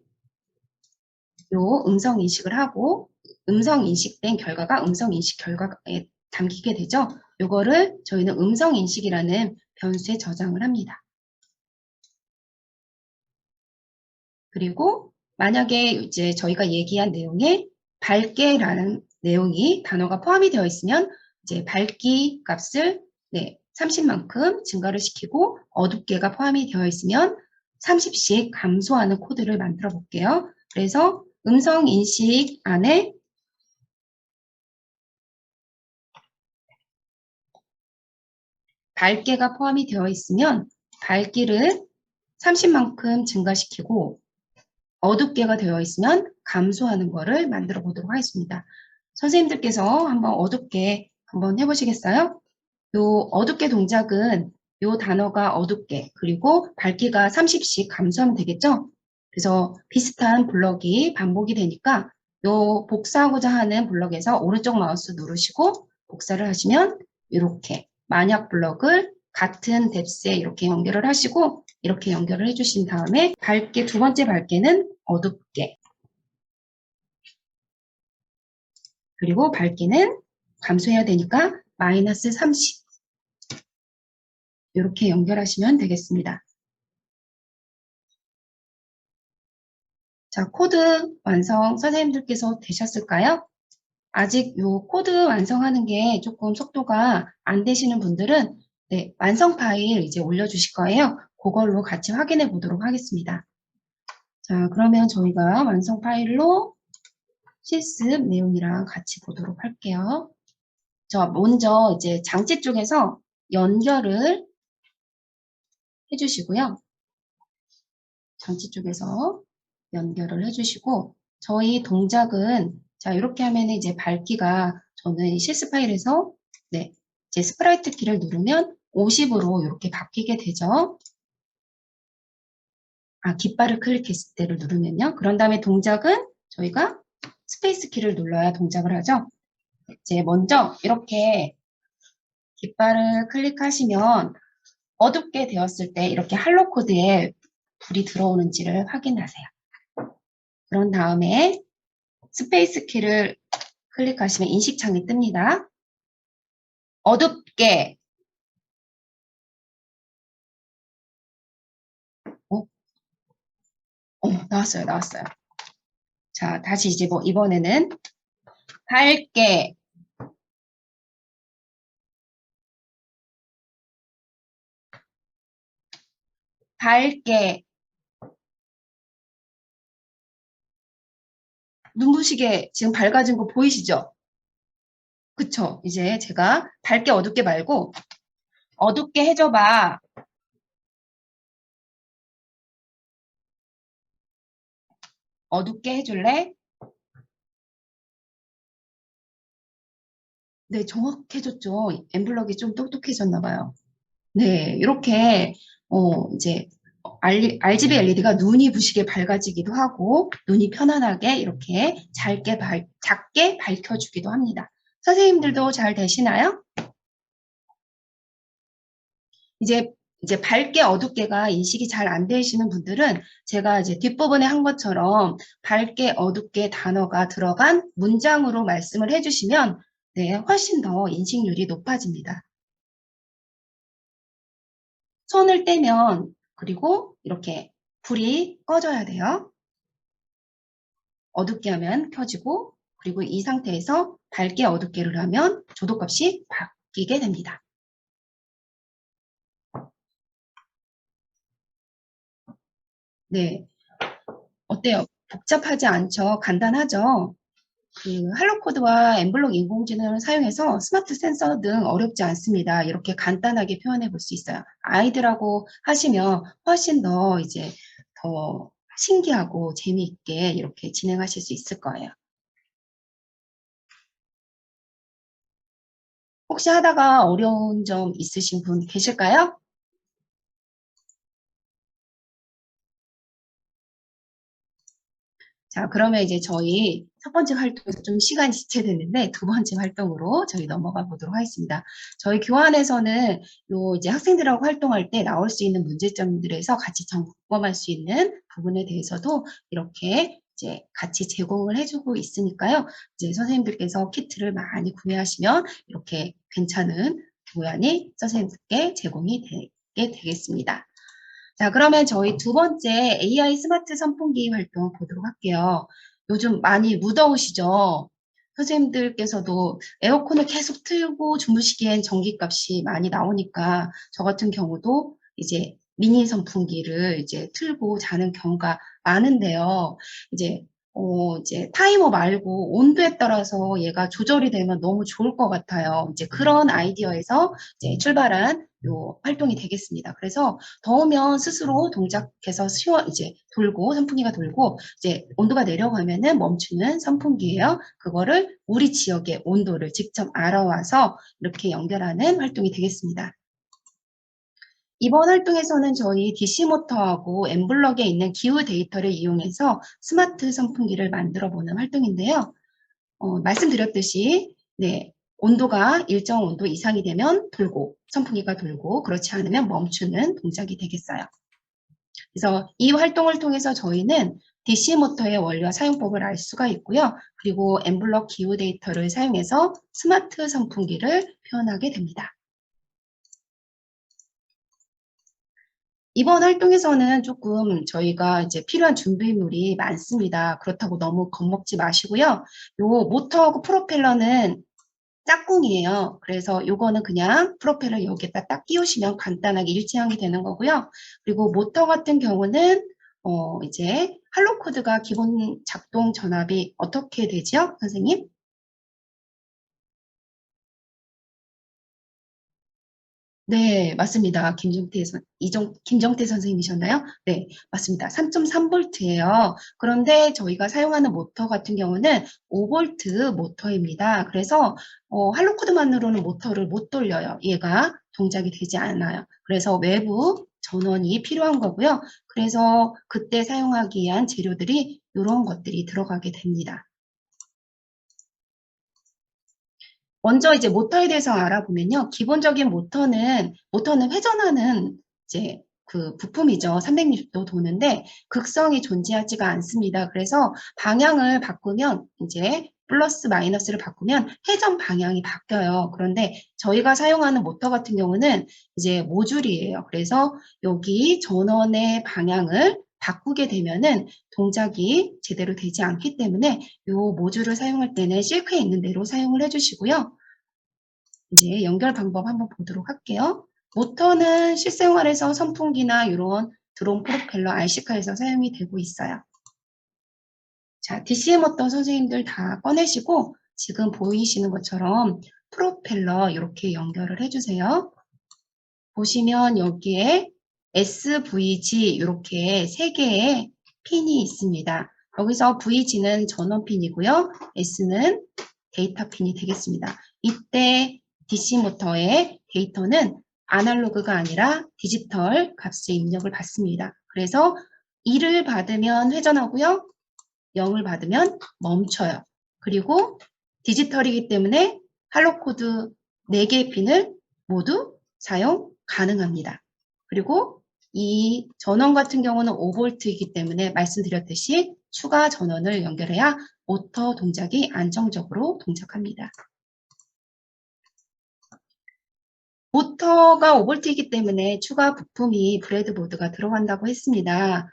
요 음성 인식을 하고 음성 인식된 결과가 음성 인식 결과에 담기게 되죠. 요거를 저희는 음성 인식이라는 변수에 저장을 합니다. 그리고 만약에 이제 저희가 얘기한 내용에 밝게라는 내용이 단어가 포함이 되어 있으면 이제 밝기 값을 30만큼 증가를 시키고 어둡게가 포함이 되어 있으면 30씩 감소하는 코드를 만들어 볼게요. 그래서 음성 인식 안에 밝게가 포함이 되어 있으면 밝기를 30만큼 증가시키고 어둡게가 되어 있으면 감소하는 거를 만들어 보도록 하겠습니다. 선생님들께서 한번 어둡게 한번 해보시겠어요? 요 어둡게 동작은 요 단어가 어둡게 그리고 밝기가 30씩 감소하면 되겠죠? 그래서 비슷한 블럭이 반복이 되니까 요 복사하고자 하는 블럭에서 오른쪽 마우스 누르시고 복사를 하시면 이렇게 만약 블럭을 같은 뎁스에 이렇게 연결을 하시고 이렇게 연결을 해주신 다음에 밝게 두 번째 밝게는 어둡게 그리고 밝기는 감소해야 되니까 마이너스 30 이렇게 연결하시면 되겠습니다. 자, 코드 완성 선생님들께서 되셨을까요? 아직 요 코드 완성하는 게 조금 속도가 안 되시는 분들은 완성 파일 이제 올려주실 거예요. 그걸로 같이 확인해 보도록 하겠습니다. 자, 그러면 저희가 완성 파일로 실습 내용이랑 같이 보도록 할게요. 저 먼저 이제 장치 쪽에서 연결을 해주시고요. 장치 쪽에서 연결을 해주시고 저희 동작은 자 이렇게 하면 이제 밝기가 저는 실습 파일에서 제 스프라이트 키를 누르면 50으로 이렇게 바뀌게 되죠. 깃발을 클릭했을 때를 누르면요. 그런 다음에 동작은 저희가 스페이스 키를 눌러야 동작을 하죠. 이제 먼저 이렇게 깃발을 클릭하시면 어둡게 되었을 때 이렇게 할로 코드에 불이 들어오는지를 확인하세요. 그런 다음에 스페이스 키를 클릭하시면 인식창이 뜹니다. 어둡게 나왔어요. 나왔어요. 자, 다시 이제 이번에는 밝게 밝게 눈부시게 지금 밝아진 거 보이시죠? 그쵸? 이제 제가 밝게 어둡게 말고 어둡게 해줘봐. 어둡게 해줄래? 네, 정확해졌죠. 엠블럭이 좀 똑똑해졌나 봐요. 네, 이렇게 이제 RGB LED가 눈이 부시게 밝아지기도 하고 눈이 편안하게 이렇게 작게 밝혀주기도 합니다. 선생님들도 잘 되시나요? 이제 밝게 어둡게가 인식이 잘 안 되시는 분들은 제가 이제 뒷부분에 한 것처럼 밝게 어둡게 단어가 들어간 문장으로 말씀을 해주시면 네, 훨씬 더 인식률이 높아집니다. 손을 떼면 그리고 이렇게 불이 꺼져야 돼요. 어둡게 하면 켜지고 그리고 이 상태에서 밝게 어둡게를 하면 조도값이 바뀌게 됩니다. 네, 어때요? 복잡하지 않죠? 간단하죠? 그 할로코드와 엠블록 인공지능을 사용해서 스마트 센서 등 어렵지 않습니다. 이렇게 간단하게 표현해 볼 수 있어요. 아이들하고 하시면 훨씬 더 이제 더 신기하고 재미있게 이렇게 진행하실 수 있을 거예요. 혹시 하다가 어려운 점 있으신 분 계실까요? 자, 그러면 이제 저희 첫 번째 활동에서 좀 시간이 지체됐는데 두 번째 활동으로 저희 넘어가 보도록 하겠습니다. 저희 교환에서는 요 이제 학생들하고 활동할 때 나올 수 있는 문제점들에서 같이 점검할 수 있는 부분에 대해서도 이렇게 이제 같이 제공을 해주고 있으니까요. 이제 선생님들께서 키트를 많이 구매하시면 이렇게 괜찮은 교환이 선생님들께 제공이 되게 되겠습니다. 자, 그러면 저희 두 번째 AI 스마트 선풍기 활동 보도록 할게요. 요즘 많이 무더우시죠? 선생님들께서도 에어컨을 계속 틀고 주무시기엔 전기값이 많이 나오니까 저 같은 경우도 이제 미니 선풍기를 이제 틀고 자는 경우가 많은데요. 이제 이제 타이머 말고 온도에 따라서 얘가 조절이 되면 너무 좋을 것 같아요. 이제 그런 아이디어에서 이제 출발한 요 활동이 되겠습니다. 그래서 더우면 스스로 동작해서 이제 돌고 선풍기가 돌고 이제 온도가 내려가면은 멈추는 선풍기예요. 그거를 우리 지역의 온도를 직접 알아와서 이렇게 연결하는 활동이 되겠습니다. 이번 활동에서는 저희 DC 모터하고 엠블럭에 있는 기후 데이터를 이용해서 스마트 선풍기를 만들어 보는 활동인데요. 말씀드렸듯이 네, 온도가 일정 온도 이상이 되면 돌고 선풍기가 돌고 그렇지 않으면 멈추는 동작이 되겠어요. 그래서 이 활동을 통해서 저희는 DC 모터의 원리와 사용법을 알 수가 있고요. 그리고 엠블럭 기후 데이터를 사용해서 스마트 선풍기를 표현하게 됩니다. 이번 활동에서는 조금 저희가 이제 필요한 준비물이 많습니다. 그렇다고 너무 겁먹지 마시고요. 요 모터하고 프로펠러는 짝꿍이에요. 그래서 요거는 그냥 프로펠러 여기에다 딱 끼우시면 간단하게 일체형이 되는 거고요. 그리고 모터 같은 경우는 이제 할로코드가 기본 작동 전압이 어떻게 되죠, 선생님? 네, 맞습니다. 김정태 선생님이셨나요? 네, 맞습니다. 3.3V예요. 그런데 저희가 사용하는 모터 같은 경우는 5V 모터입니다. 그래서 할로코드만으로는 모터를 못 돌려요. 얘가 동작이 되지 않아요. 그래서 외부 전원이 필요한 거고요. 그래서 그때 사용하기 위한 재료들이 이런 것들이 들어가게 됩니다. 먼저 이제 모터에 대해서 알아보면요. 기본적인 모터는 회전하는 이제 그 부품이죠. 360도 도는데 극성이 존재하지가 않습니다. 그래서 방향을 바꾸면 이제 플러스 마이너스를 바꾸면 회전 방향이 바뀌어요. 그런데 저희가 사용하는 모터 같은 경우는 이제 모듈이에요. 그래서 여기 전원의 방향을 바꾸게 되면은 동작이 제대로 되지 않기 때문에 이 모듈을 사용할 때는 실크에 있는 대로 사용을 해주시고요. 이제 연결 방법 한번 보도록 할게요. 모터는 실생활에서 선풍기나 이런 드론 프로펠러 RC카에서 사용이 되고 있어요. 자, DC 모터 선생님들 다 꺼내시고 지금 보이시는 것처럼 프로펠러 이렇게 연결을 해주세요. 보시면 여기에 SVG 이렇게 3개의 핀이 있습니다. 여기서 VG는 전원핀이고요. S는 데이터 핀이 되겠습니다. 이때 DC 모터의 데이터는 아날로그가 아니라 디지털 값의 입력을 받습니다. 그래서 2를 받으면 회전하고요. 0을 받으면 멈춰요. 그리고 디지털이기 때문에 할로 코드 4개의 핀을 모두 사용 가능합니다. 그리고 이 전원 같은 경우는 5V이기 때문에 말씀드렸듯이 추가 전원을 연결해야 모터 동작이 안정적으로 동작합니다. 모터가 5V이기 때문에 추가 부품이 브레드보드가 들어간다고 했습니다.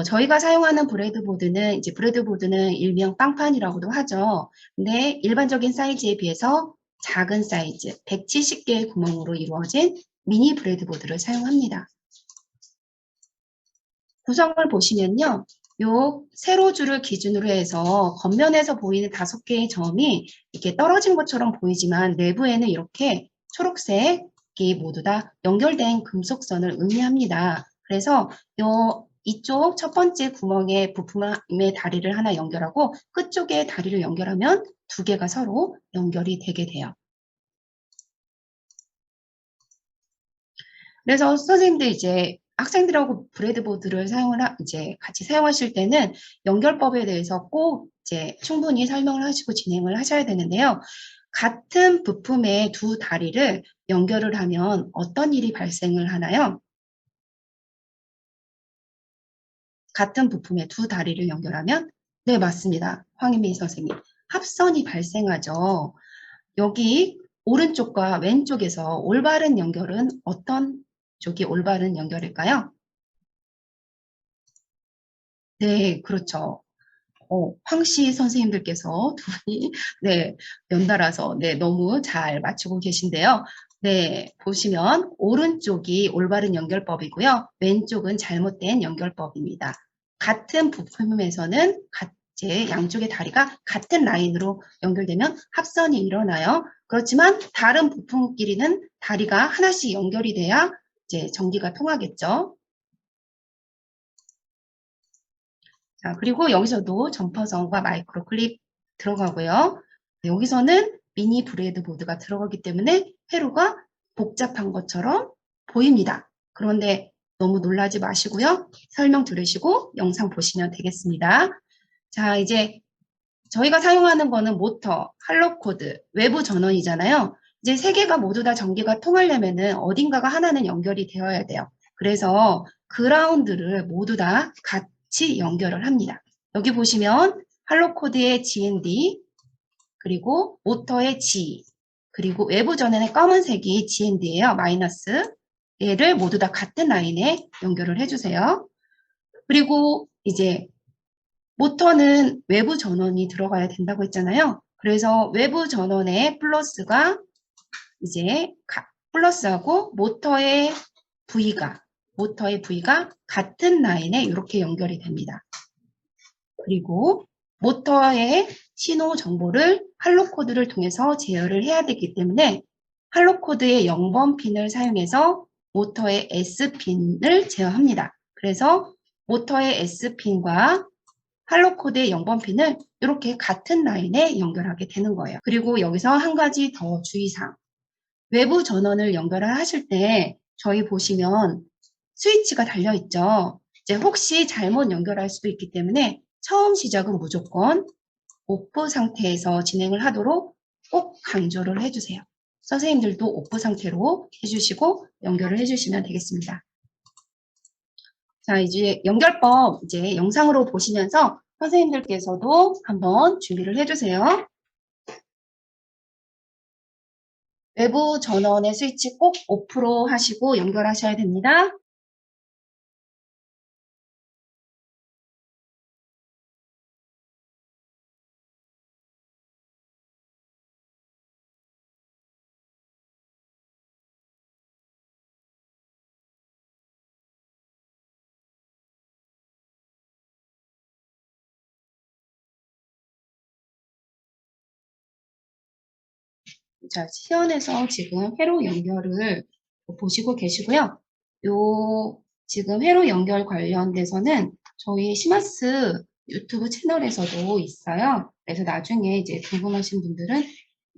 저희가 사용하는 브레드보드는 일명 빵판이라고도 하죠. 근데 일반적인 사이즈에 비해서 작은 사이즈, 170개의 구멍으로 이루어진 미니 브레드보드를 사용합니다. 구성을 보시면요. 요 세로줄을 기준으로 해서 겉면에서 보이는 5개의 점이 이렇게 떨어진 것처럼 보이지만 내부에는 이렇게 초록색이 모두 다 연결된 금속선을 의미합니다. 그래서 이쪽 첫 번째 구멍에 부품의 다리를 하나 연결하고 끝쪽에 다리를 연결하면 2개가 서로 연결이 되게 돼요. 그래서 선생님들 이제 학생들하고 브레드보드를 같이 사용하실 때는 연결법에 대해서 꼭 이제 충분히 설명을 하시고 진행을 하셔야 되는데요. 같은 부품의 2 다리를 연결을 하면 어떤 일이 발생을 하나요? 같은 부품의 2 다리를 연결하면 네, 맞습니다. 황인민 선생님. 합선이 발생하죠. 여기 오른쪽과 왼쪽에서 올바른 연결은 어떤 쪽이 올바른 연결일까요? 네, 그렇죠. 황씨 선생님들께서 2분이 네, 연달아서 네, 너무 잘 맞추고 계신데요. 네, 보시면 오른쪽이 올바른 연결법이고요. 왼쪽은 잘못된 연결법입니다. 같은 부품에서는 이제 양쪽의 다리가 같은 라인으로 연결되면 합선이 일어나요. 그렇지만 다른 부품끼리는 다리가 하나씩 연결이 돼야 이제 전기가 통하겠죠. 자, 그리고 여기서도 점퍼선과 마이크로 클립 들어가고요. 여기서는 미니 브레드보드가 들어가기 때문에 회로가 복잡한 것처럼 보입니다. 그런데 너무 놀라지 마시고요. 설명 들으시고 영상 보시면 되겠습니다. 자, 이제 저희가 사용하는 거는 모터, 할로 코드, 외부 전원이잖아요. 이제 3개가 모두 다 전기가 통하려면은 어딘가가 하나는 연결이 되어야 돼요. 그래서 그라운드를 모두 다 같이 연결을 합니다. 여기 보시면 할로 코드의 GND, 그리고 모터의 G, 그리고 외부 전원의 검은색이 GND예요. 마이너스. 얘를 모두 다 같은 라인에 연결을 해주세요. 그리고 이제 모터는 외부 전원이 들어가야 된다고 했잖아요. 그래서 외부 전원의 플러스가 이제 플러스하고 모터의 V가 같은 라인에 이렇게 연결이 됩니다. 그리고 모터의 신호 정보를 할로 코드를 통해서 제어를 해야 되기 때문에 할로 코드의 0번 핀을 사용해서 모터의 S핀을 제어합니다. 그래서 모터의 S핀과 할로 코드의 0번 핀을 이렇게 같은 라인에 연결하게 되는 거예요. 그리고 여기서 한 가지 더 주의사항. 외부 전원을 연결을 하실 때 저희 보시면 스위치가 달려 있죠. 이제 혹시 잘못 연결할 수도 있기 때문에 처음 시작은 무조건 오프 상태에서 진행을 하도록 꼭 강조를 해주세요. 선생님들도 오프 상태로 해주시고 연결을 해주시면 되겠습니다. 자, 이제 연결법 이제 영상으로 보시면서 선생님들께서도 한번 준비를 해주세요. 외부 전원의 스위치 꼭 오프로 하시고 연결하셔야 됩니다. 자, 시연에서 지금 회로 연결을 보시고 계시고요. 지금 회로 연결 관련돼서는 저희 시마스 유튜브 채널에서도 있어요. 그래서 나중에 이제 궁금하신 분들은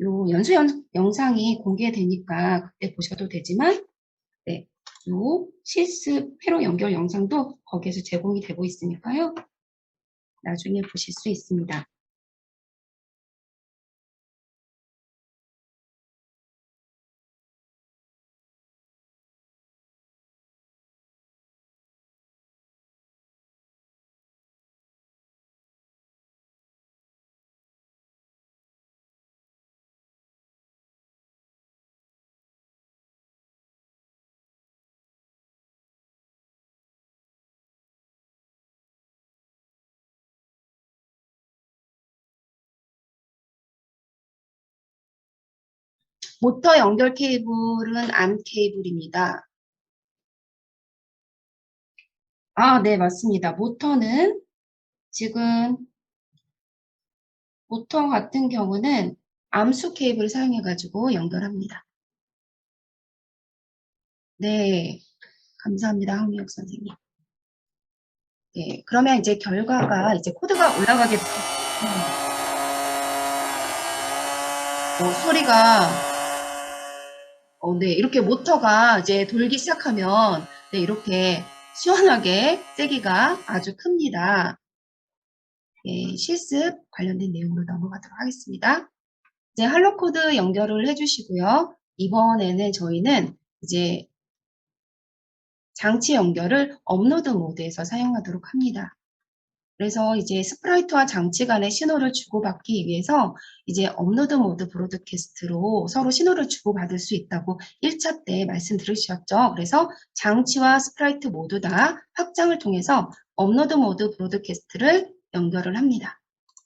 요 연수 영상이 공개되니까 그때 보셔도 되지만, 네, 요 실습 회로 연결 영상도 거기에서 제공이 되고 있으니까요. 나중에 보실 수 있습니다. 모터 연결 케이블은 안 케이블입니다. 아, 네, 맞습니다. 모터는 지금 모터 같은 경우는 암수 케이블을 사용해가지고 연결합니다. 네, 감사합니다, 황미옥 선생님. 네, 그러면 이제 결과가 이제 코드가 올라가게 소리가 네, 이렇게 모터가 이제 돌기 시작하면 네, 이렇게 시원하게 세기가 아주 큽니다. 네, 실습 관련된 내용으로 넘어가도록 하겠습니다. 이제 할로 코드 연결을 해주시고요. 이번에는 저희는 이제 장치 연결을 업로드 모드에서 사용하도록 합니다. 그래서 이제 스프라이트와 장치 간의 신호를 주고받기 위해서 이제 업로드 모드 브로드캐스트로 서로 신호를 주고받을 수 있다고 1차 때 말씀 들으셨죠? 그래서 장치와 스프라이트 모두 다 확장을 통해서 업로드 모드 브로드캐스트를 연결을 합니다.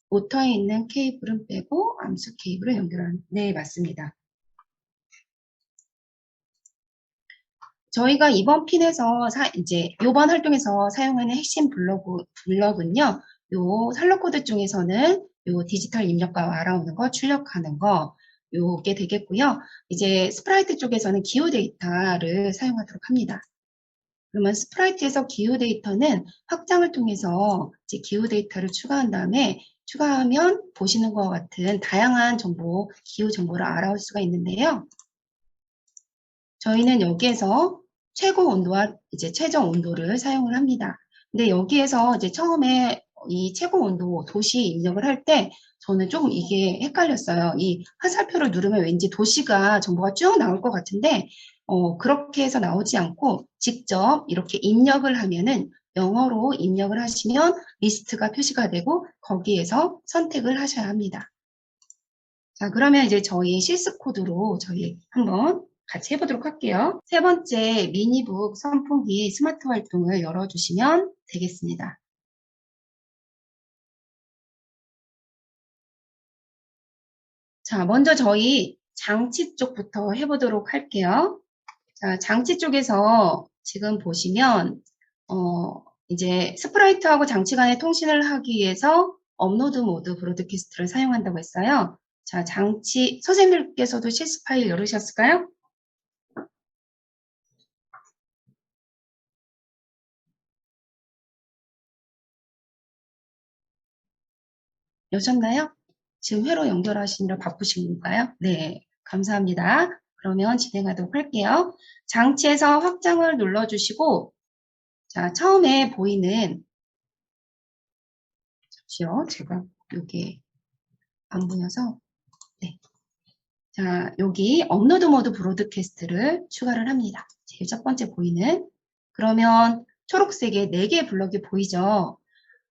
모터에 있는 케이블은 빼고 암수 케이블을 연결하는, 네, 맞습니다. 저희가 이번 핀에서 이제 이번 활동에서 사용하는 핵심 블럭은요. 요 살로 코드 중에서는 요 디지털 입력과 알아오는 거, 출력하는 거 요게 되겠고요. 이제 스프라이트 쪽에서는 기호 데이터를 사용하도록 합니다. 그러면 스프라이트에서 기호 데이터는 확장을 통해서 이제 기호 데이터를 추가한 다음에 추가하면 보시는 것과 같은 다양한 정보, 기호 정보를 알아올 수가 있는데요. 저희는 여기에서 최고 온도와 이제 최저 온도를 사용을 합니다. 근데 여기에서 이제 처음에 이 최고 온도 도시 입력을 할 때 저는 조금 이게 헷갈렸어요. 이 화살표를 누르면 왠지 도시가 정보가 쭉 나올 것 같은데 그렇게 해서 나오지 않고 직접 이렇게 입력을 하면은 영어로 입력을 하시면 리스트가 표시가 되고 거기에서 선택을 하셔야 합니다. 자, 그러면 이제 저희 실습 코드로 저희 한번 같이 해보도록 할게요. 세 번째 미니북 선풍기 스마트 활동을 열어주시면 되겠습니다. 자, 먼저 저희 장치 쪽부터 해보도록 할게요. 자, 장치 쪽에서 지금 보시면 이제 스프라이트하고 장치 간의 통신을 하기 위해서 업로드 모드 브로드캐스트를 사용한다고 했어요. 자, 장치 선생님께서도 실습 파일 열으셨을까요? 여셨나요? 지금 회로 연결하시느라 바쁘신 건가요? 네, 감사합니다. 그러면 진행하도록 할게요. 장치에서 확장을 눌러주시고, 자, 처음에 보이는, 잠시요, 제가 여기 안 보여서, 네. 자, 여기 업로드 모드 브로드캐스트를 추가를 합니다. 제일 첫 번째 보이는, 그러면 초록색의 4개의 블럭이 보이죠?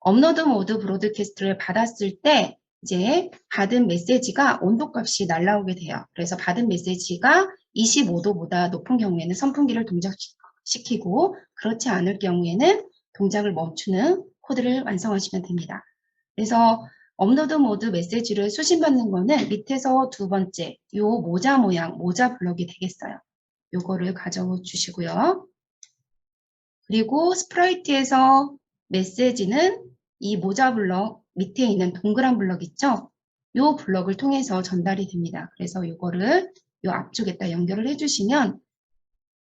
업로드 모드 브로드캐스트를 받았을 때 이제 받은 메시지가 온도값이 날라오게 돼요. 그래서 받은 메시지가 25도보다 높은 경우에는 선풍기를 동작시키고 그렇지 않을 경우에는 동작을 멈추는 코드를 완성하시면 됩니다. 그래서 업로드 모드 메시지를 수신받는 거는 밑에서 두 번째 요 모자 모양, 모자 블럭이 되겠어요. 요거를 가져오 주시고요. 그리고 스프라이트에서 메시지는 이 모자 블럭 밑에 있는 동그란 블럭 있죠? 요 블럭을 통해서 전달이 됩니다. 그래서 요거를 요 앞쪽에다 연결을 해주시면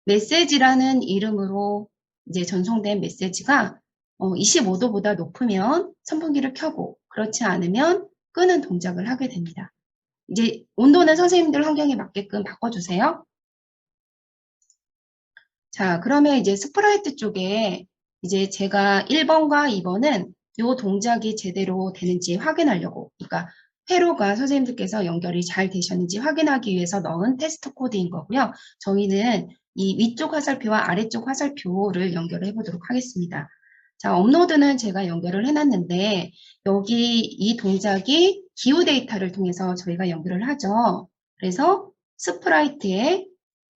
메시지라는 이름으로 이제 전송된 메시지가 25도보다 높으면 선풍기를 켜고 그렇지 않으면 끄는 동작을 하게 됩니다. 이제 온도는 선생님들 환경에 맞게끔 바꿔주세요. 자, 그러면 이제 스프라이트 쪽에 이제 제가 1번과 2번은 요 동작이 제대로 되는지 확인하려고, 그러니까 회로가 선생님들께서 연결이 잘 되셨는지 확인하기 위해서 넣은 테스트 코드인 거고요. 저희는 이 위쪽 화살표와 아래쪽 화살표를 연결해 보도록 하겠습니다. 자, 업로드는 제가 연결을 해놨는데 여기 이 동작이 기후 데이터를 통해서 저희가 연결을 하죠. 그래서 스프라이트의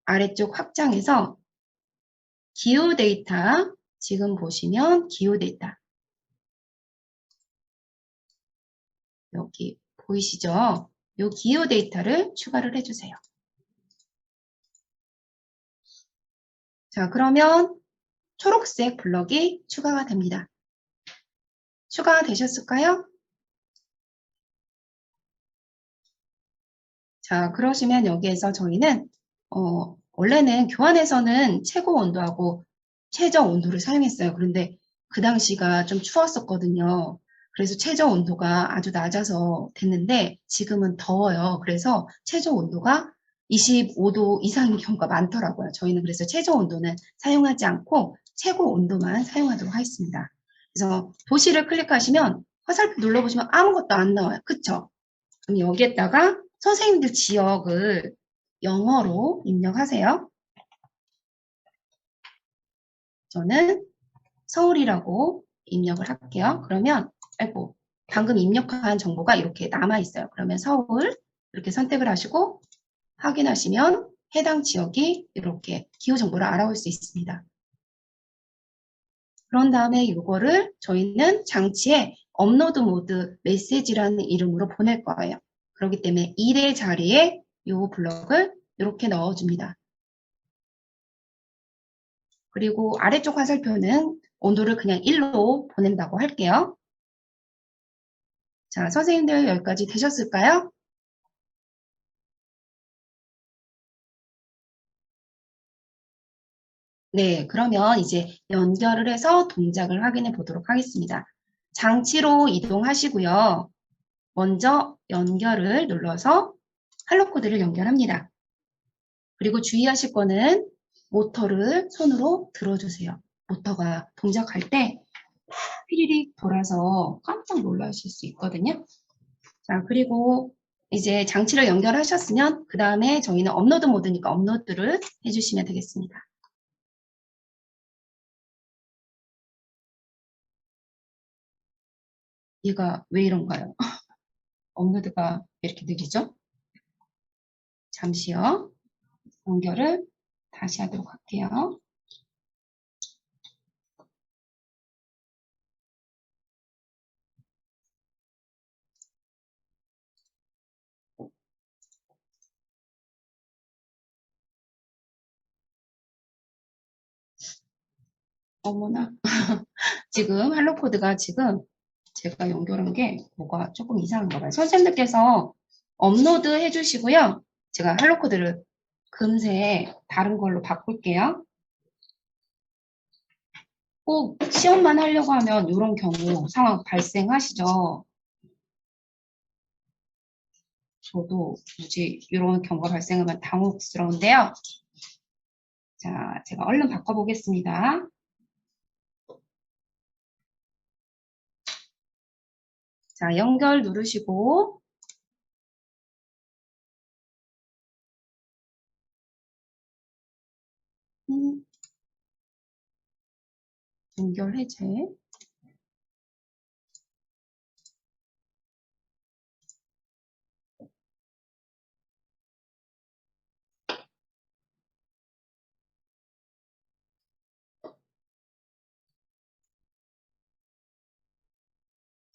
아래쪽 확장해서 기후 데이터, 지금 보시면 기후 데이터 여기 보이시죠? 이 기후 데이터를 추가를 해주세요. 자, 그러면 초록색 블럭이 추가가 됩니다. 추가가 되셨을까요? 자, 그러시면 여기에서 저희는 원래는 교환에서는 최고 온도하고 최저 온도를 사용했어요. 그런데 그 당시가 좀 추웠었거든요. 그래서 최저 온도가 아주 낮아서 됐는데 지금은 더워요. 그래서 최저 온도가 25도 이상인 경우가 많더라고요. 저희는 그래서 최저 온도는 사용하지 않고 최고 온도만 사용하도록 하겠습니다. 그래서 도시를 클릭하시면 화살표 눌러보시면 아무것도 안 나와요. 그쵸? 그럼 여기에다가 선생님들 지역을 영어로 입력하세요. 저는 서울이라고 입력을 할게요. 그러면 아이고 방금 입력한 정보가 이렇게 남아 있어요. 그러면 서울 이렇게 선택을 하시고 확인하시면 해당 지역이 이렇게 기후 정보를 알아볼 수 있습니다. 그런 다음에 이거를 저희는 장치에 업로드 모드 메시지라는 이름으로 보낼 거예요. 그렇기 때문에 1의 자리에 이 블럭을 이렇게 넣어줍니다. 그리고 아래쪽 화살표는 온도를 그냥 1로 보낸다고 할게요. 자, 선생님들 여기까지 되셨을까요? 네, 그러면 이제 연결을 해서 동작을 확인해 보도록 하겠습니다. 장치로 이동하시고요. 먼저 연결을 눌러서 할로 코드를 연결합니다. 그리고 주의하실 거는 모터를 손으로 들어주세요. 모터가 동작할 때 휘리릭 돌아서 깜짝 놀라실 수 있거든요. 자, 그리고 이제 장치를 연결하셨으면 그 다음에 저희는 업로드 모드니까 업로드를 해주시면 되겠습니다. 얘가 왜 이런가요? 업로드가 왜 이렇게 느리죠? 잠시요. 연결을 다시 하도록 할게요. 어머나. 지금 할로 코드가 지금 제가 연결한 게 뭐가 조금 이상한가 봐요. 선생님들께서 업로드 해주시고요. 제가 할로 코드를 금세 다른 걸로 바꿀게요. 꼭 시험만 하려고 하면 이런 경우 상황 발생하시죠. 저도 굳이 이런 경우가 발생하면 당혹스러운데요. 자, 제가 얼른 바꿔보겠습니다. 자, 연결 누르시고 연결 해제.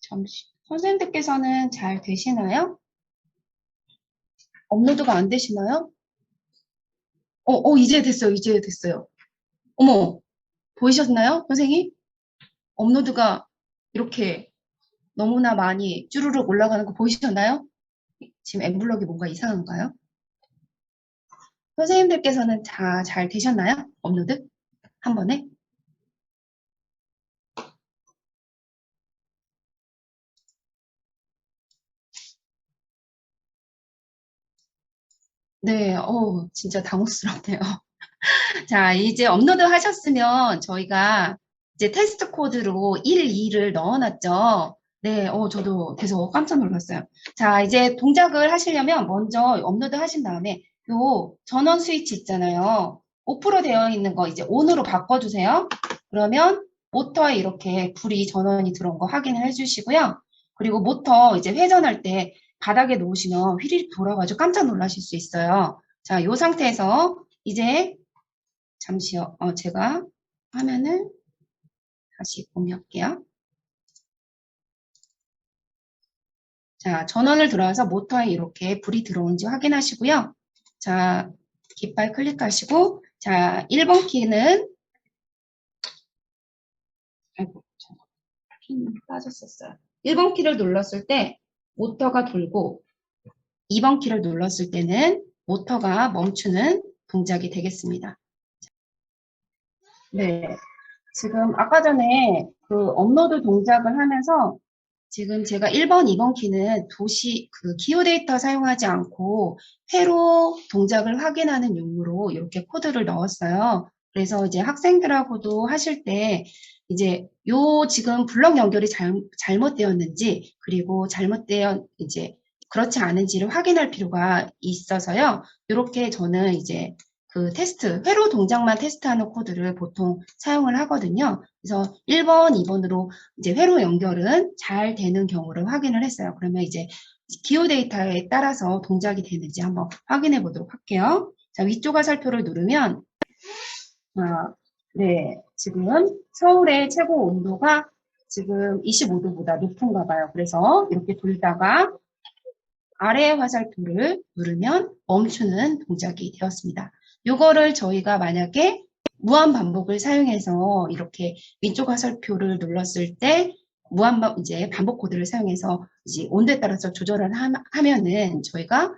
잠시. 선생님들께서는 잘 되시나요? 업로드가 안 되시나요? 이제 됐어요. 이제 됐어요. 어머, 보이셨나요? 선생님? 업로드가 이렇게 너무나 많이 쭈르륵 올라가는 거 보이셨나요? 지금 엠블럭이 뭔가 이상한가요? 선생님들께서는 잘 되셨나요? 업로드? 한 번에? 네, 진짜 당혹스럽네요. 자, 이제 업로드 하셨으면 저희가 이제 테스트 코드로 1, 2를 넣어놨죠. 네, 저도 계속 깜짝 놀랐어요. 자, 이제 동작을 하시려면 먼저 업로드 하신 다음에 요 전원 스위치 있잖아요. 오프로 되어 있는 거 이제 온으로 바꿔주세요. 그러면 모터에 이렇게 불이 전원이 들어온 거 확인을 해주시고요. 그리고 모터 이제 회전할 때 바닥에 놓으시면 휘리릭 돌아가지고 깜짝 놀라실 수 있어요. 자, 요 상태에서 이제 잠시요. 제가 화면을 다시 공유할게요. 자, 전원을 들어와서 모터에 이렇게 불이 들어오는지 확인하시고요. 자, 깃발 클릭하시고, 자, 1번 키는, 아이고, 키 빠졌었어요. 1번 키를 눌렀을 때 모터가 돌고, 2번 키를 눌렀을 때는 모터가 멈추는 동작이 되겠습니다. 네. 지금 아까 전에 그 업로드 동작을 하면서 지금 제가 1번, 2번 키는 기호 데이터 사용하지 않고 회로 동작을 확인하는 용으로 이렇게 코드를 넣었어요. 그래서 이제 학생들하고도 하실 때 이제 요 지금 블럭 연결이 잘못되었는지 그리고 이제 그렇지 않은지를 확인할 필요가 있어서요. 이렇게 저는 이제 그 회로 동작만 테스트하는 코드를 보통 사용을 하거든요. 그래서 1번, 2번으로 이제 회로 연결은 잘 되는 경우를 확인을 했어요. 그러면 이제 기호 데이터에 따라서 동작이 되는지 한번 확인해 보도록 할게요. 자, 위쪽 화살표를 누르면, 네, 지금 서울의 최고 온도가 지금 25도보다 높은가 봐요. 그래서 이렇게 돌다가 아래 화살표를 누르면 멈추는 동작이 되었습니다. 이거를 저희가 만약에 무한 반복을 사용해서 이렇게 위쪽 화살표를 눌렀을 때 이제 반복 코드를 사용해서 이제 온도에 따라서 조절을 하면은 저희가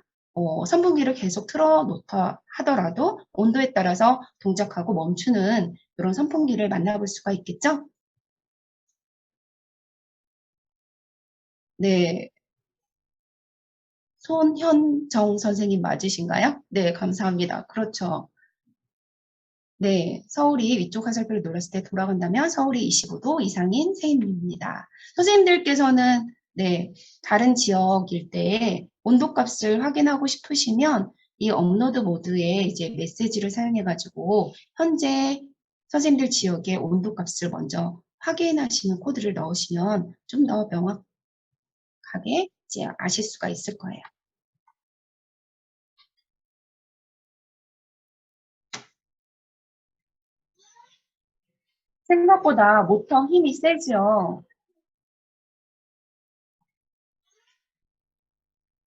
선풍기를 계속 틀어놓다 하더라도 온도에 따라서 동작하고 멈추는 이런 선풍기를 만나볼 수가 있겠죠? 네, 손현정 선생님 맞으신가요? 네, 감사합니다. 그렇죠. 네, 서울이 위쪽 화살표를 눌렀을 때 돌아간다면 서울이 25도 이상인 세입니다. 선생님들께서는 네, 다른 지역일 때 온도값을 확인하고 싶으시면 이 업로드 모드에 이제 메시지를 사용해가지고 현재 선생님들 지역의 온도값을 먼저 확인하시는 코드를 넣으시면 좀 더 명확하게 이제 아실 수가 있을 거예요. 생각보다 모터 힘이 세죠.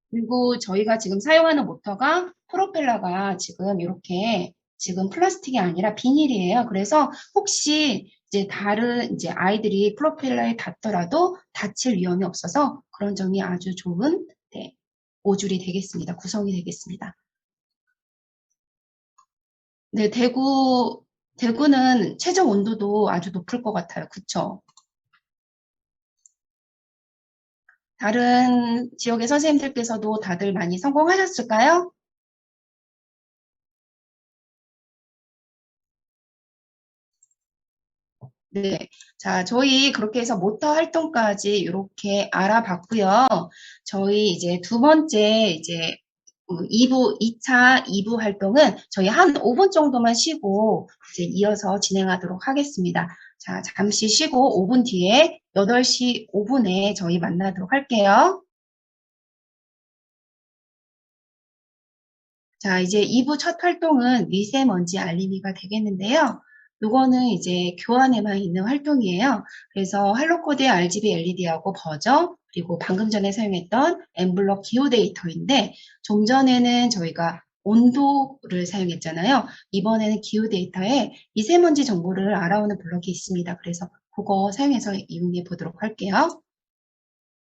그리고 저희가 지금 사용하는 모터가 프로펠러가 지금 이렇게 지금 플라스틱이 아니라 비닐이에요. 그래서 혹시 이제 다른 이제 아이들이 프로펠러에 닿더라도 다칠 위험이 없어서 그런 점이 아주 좋은 네, 모듈이 되겠습니다. 구성이 되겠습니다. 네, 대구는 최저 온도도 아주 높을 것 같아요. 그쵸? 다른 지역의 선생님들께서도 다들 많이 성공하셨을까요? 네. 자, 저희 그렇게 해서 모터 활동까지 이렇게 알아봤고요. 저희 이제 두 번째 이제 2차 2부 활동은 저희 한 5분 정도만 쉬고 이제 이어서 진행하도록 하겠습니다. 자, 잠시 쉬고 5분 뒤에 8시 5분에 저희 만나도록 할게요. 자, 이제 2부 첫 활동은 미세먼지 알림이가 되겠는데요. 요거는 이제 교환에만 있는 활동이에요. 그래서 할로코드의 RGB LED하고 버저, 그리고 방금 전에 사용했던 엠블럭 기호 데이터인데, 좀 전에는 저희가 온도를 사용했잖아요. 이번에는 기후 데이터에 미세먼지 정보를 알아오는 블럭이 있습니다. 그래서 그거 사용해서 이용해 보도록 할게요.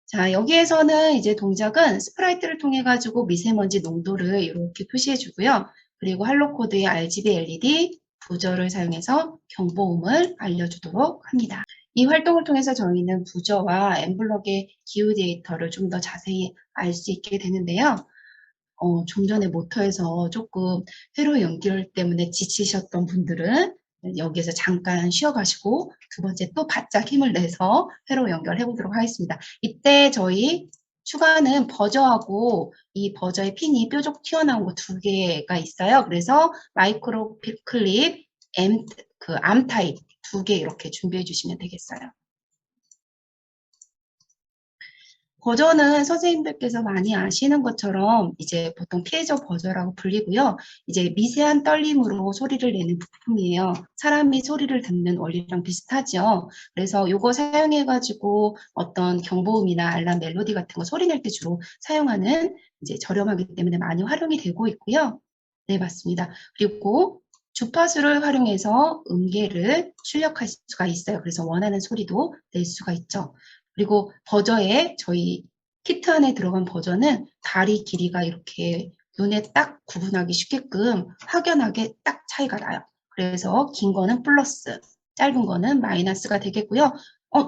자, 여기에서는 이제 동작은 스프라이트를 통해 가지고 미세먼지 농도를 이렇게 표시해 주고요. 그리고 할로코드의 RGB LED 부저를 사용해서 경보음을 알려주도록 합니다. 이 활동을 통해서 저희는 부저와 엠블럭의 기후 데이터를 좀 더 자세히 알 수 있게 되는데요. 좀 전에 모터에서 조금 회로 연결 때문에 지치셨던 분들은 여기에서 잠깐 쉬어가시고 두 번째 또 바짝 힘을 내서 회로 연결해 보도록 하겠습니다. 이때 저희 추가는 버저하고 이 버저의 핀이 뾰족 튀어나온 거 두 개가 있어요. 그래서 마이크로 클립, 암 타입 두 개 이렇게 준비해 주시면 되겠어요. 버저는 선생님들께서 많이 아시는 것처럼 이제 보통 피에조 버저라고 불리고요. 이제 미세한 떨림으로 소리를 내는 부품이에요. 사람이 소리를 듣는 원리랑 비슷하죠. 그래서 이거 사용해가지고 어떤 경보음이나 알람 멜로디 같은 거 소리 낼 때 주로 사용하는 이제 저렴하기 때문에 많이 활용이 되고 있고요. 네, 맞습니다. 그리고 주파수를 활용해서 음계를 출력할 수가 있어요. 그래서 원하는 소리도 낼 수가 있죠. 그리고 버저에 저희 키트 안에 들어간 버저는 다리 길이가 이렇게 눈에 딱 구분하기 쉽게끔 확연하게 딱 차이가 나요. 그래서 긴 거는 플러스, 짧은 거는 마이너스가 되겠고요.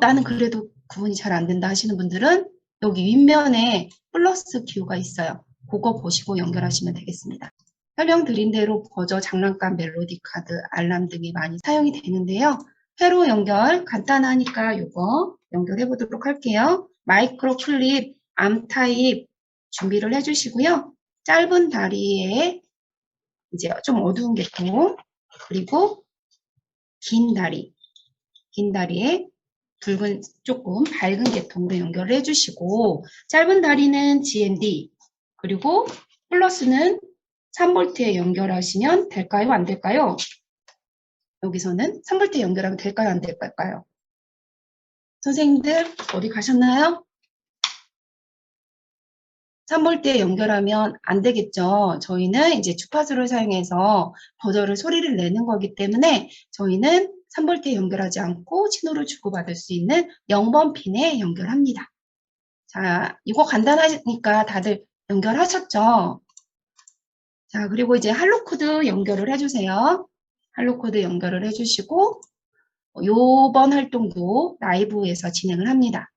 나는 그래도 구분이 잘 안 된다 하시는 분들은 여기 윗면에 플러스 기호가 있어요. 그거 보시고 연결하시면 되겠습니다. 설명드린 대로 버저, 장난감, 멜로디 카드, 알람 등이 많이 사용이 되는데요. 회로 연결 간단하니까 이거 연결해 보도록 할게요. 마이크로 클립, 암 타입 준비를 해주시고요. 짧은 다리에 이제 좀 어두운 계통, 그리고 긴 다리에 붉은 조금 밝은 계통으로 연결을 해주시고, 짧은 다리는 GND, 그리고 플러스는 3V에 연결하시면 될까요? 안 될까요? 여기서는 3V에 연결하면 될까요? 안 될까요? 선생님들 어디 가셨나요? 3V에 연결하면 안 되겠죠. 저희는 이제 주파수를 사용해서 버저를 소리를 내는 거기 때문에 저희는 3V에 연결하지 않고 신호를 주고받을 수 있는 0번 핀에 연결합니다. 자, 이거 간단하니까 다들 연결하셨죠? 자, 그리고 이제 할로코드 연결을 해주세요. 할로코드 연결을 해주시고 요번 활동도 라이브에서 진행을 합니다.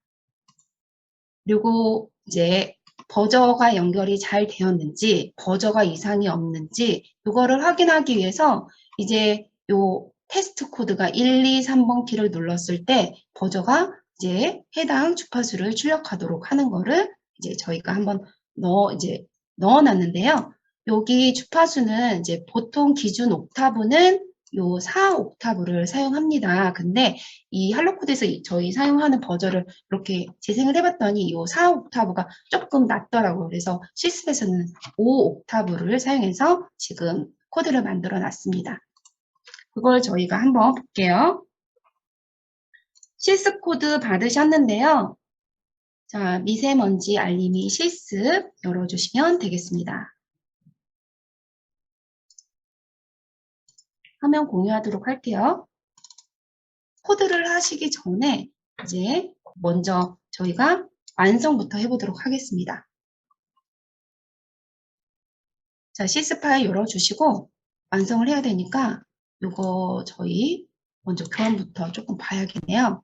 그리고 이제 버저가 연결이 잘 되었는지, 버저가 이상이 없는지 이거를 확인하기 위해서 이제 요 테스트 코드가 1, 2, 3번 키를 눌렀을 때 버저가 이제 해당 주파수를 출력하도록 하는 거를 이제 저희가 한번 넣어놨는데요. 여기 주파수는 이제 보통 기준 옥타브는 요 4옥타브를 사용합니다. 근데 이 할로코드에서 저희 사용하는 버저를 이렇게 재생을 해봤더니 이 4옥타브가 조금 낮더라고요. 그래서 시스에서는 5옥타브를 사용해서 지금 코드를 만들어 놨습니다. 그걸 저희가 한번 볼게요. 시스 코드 받으셨는데요. 자, 미세먼지 알림이 실습 열어주시면 되겠습니다. 화면 공유하도록 할게요. 코드를 하시기 전에 이제 먼저 저희가 완성부터 해보도록 하겠습니다. 자, 시스 파일 열어주시고 완성을 해야 되니까 이거 저희 먼저 교환부터 조금 봐야겠네요.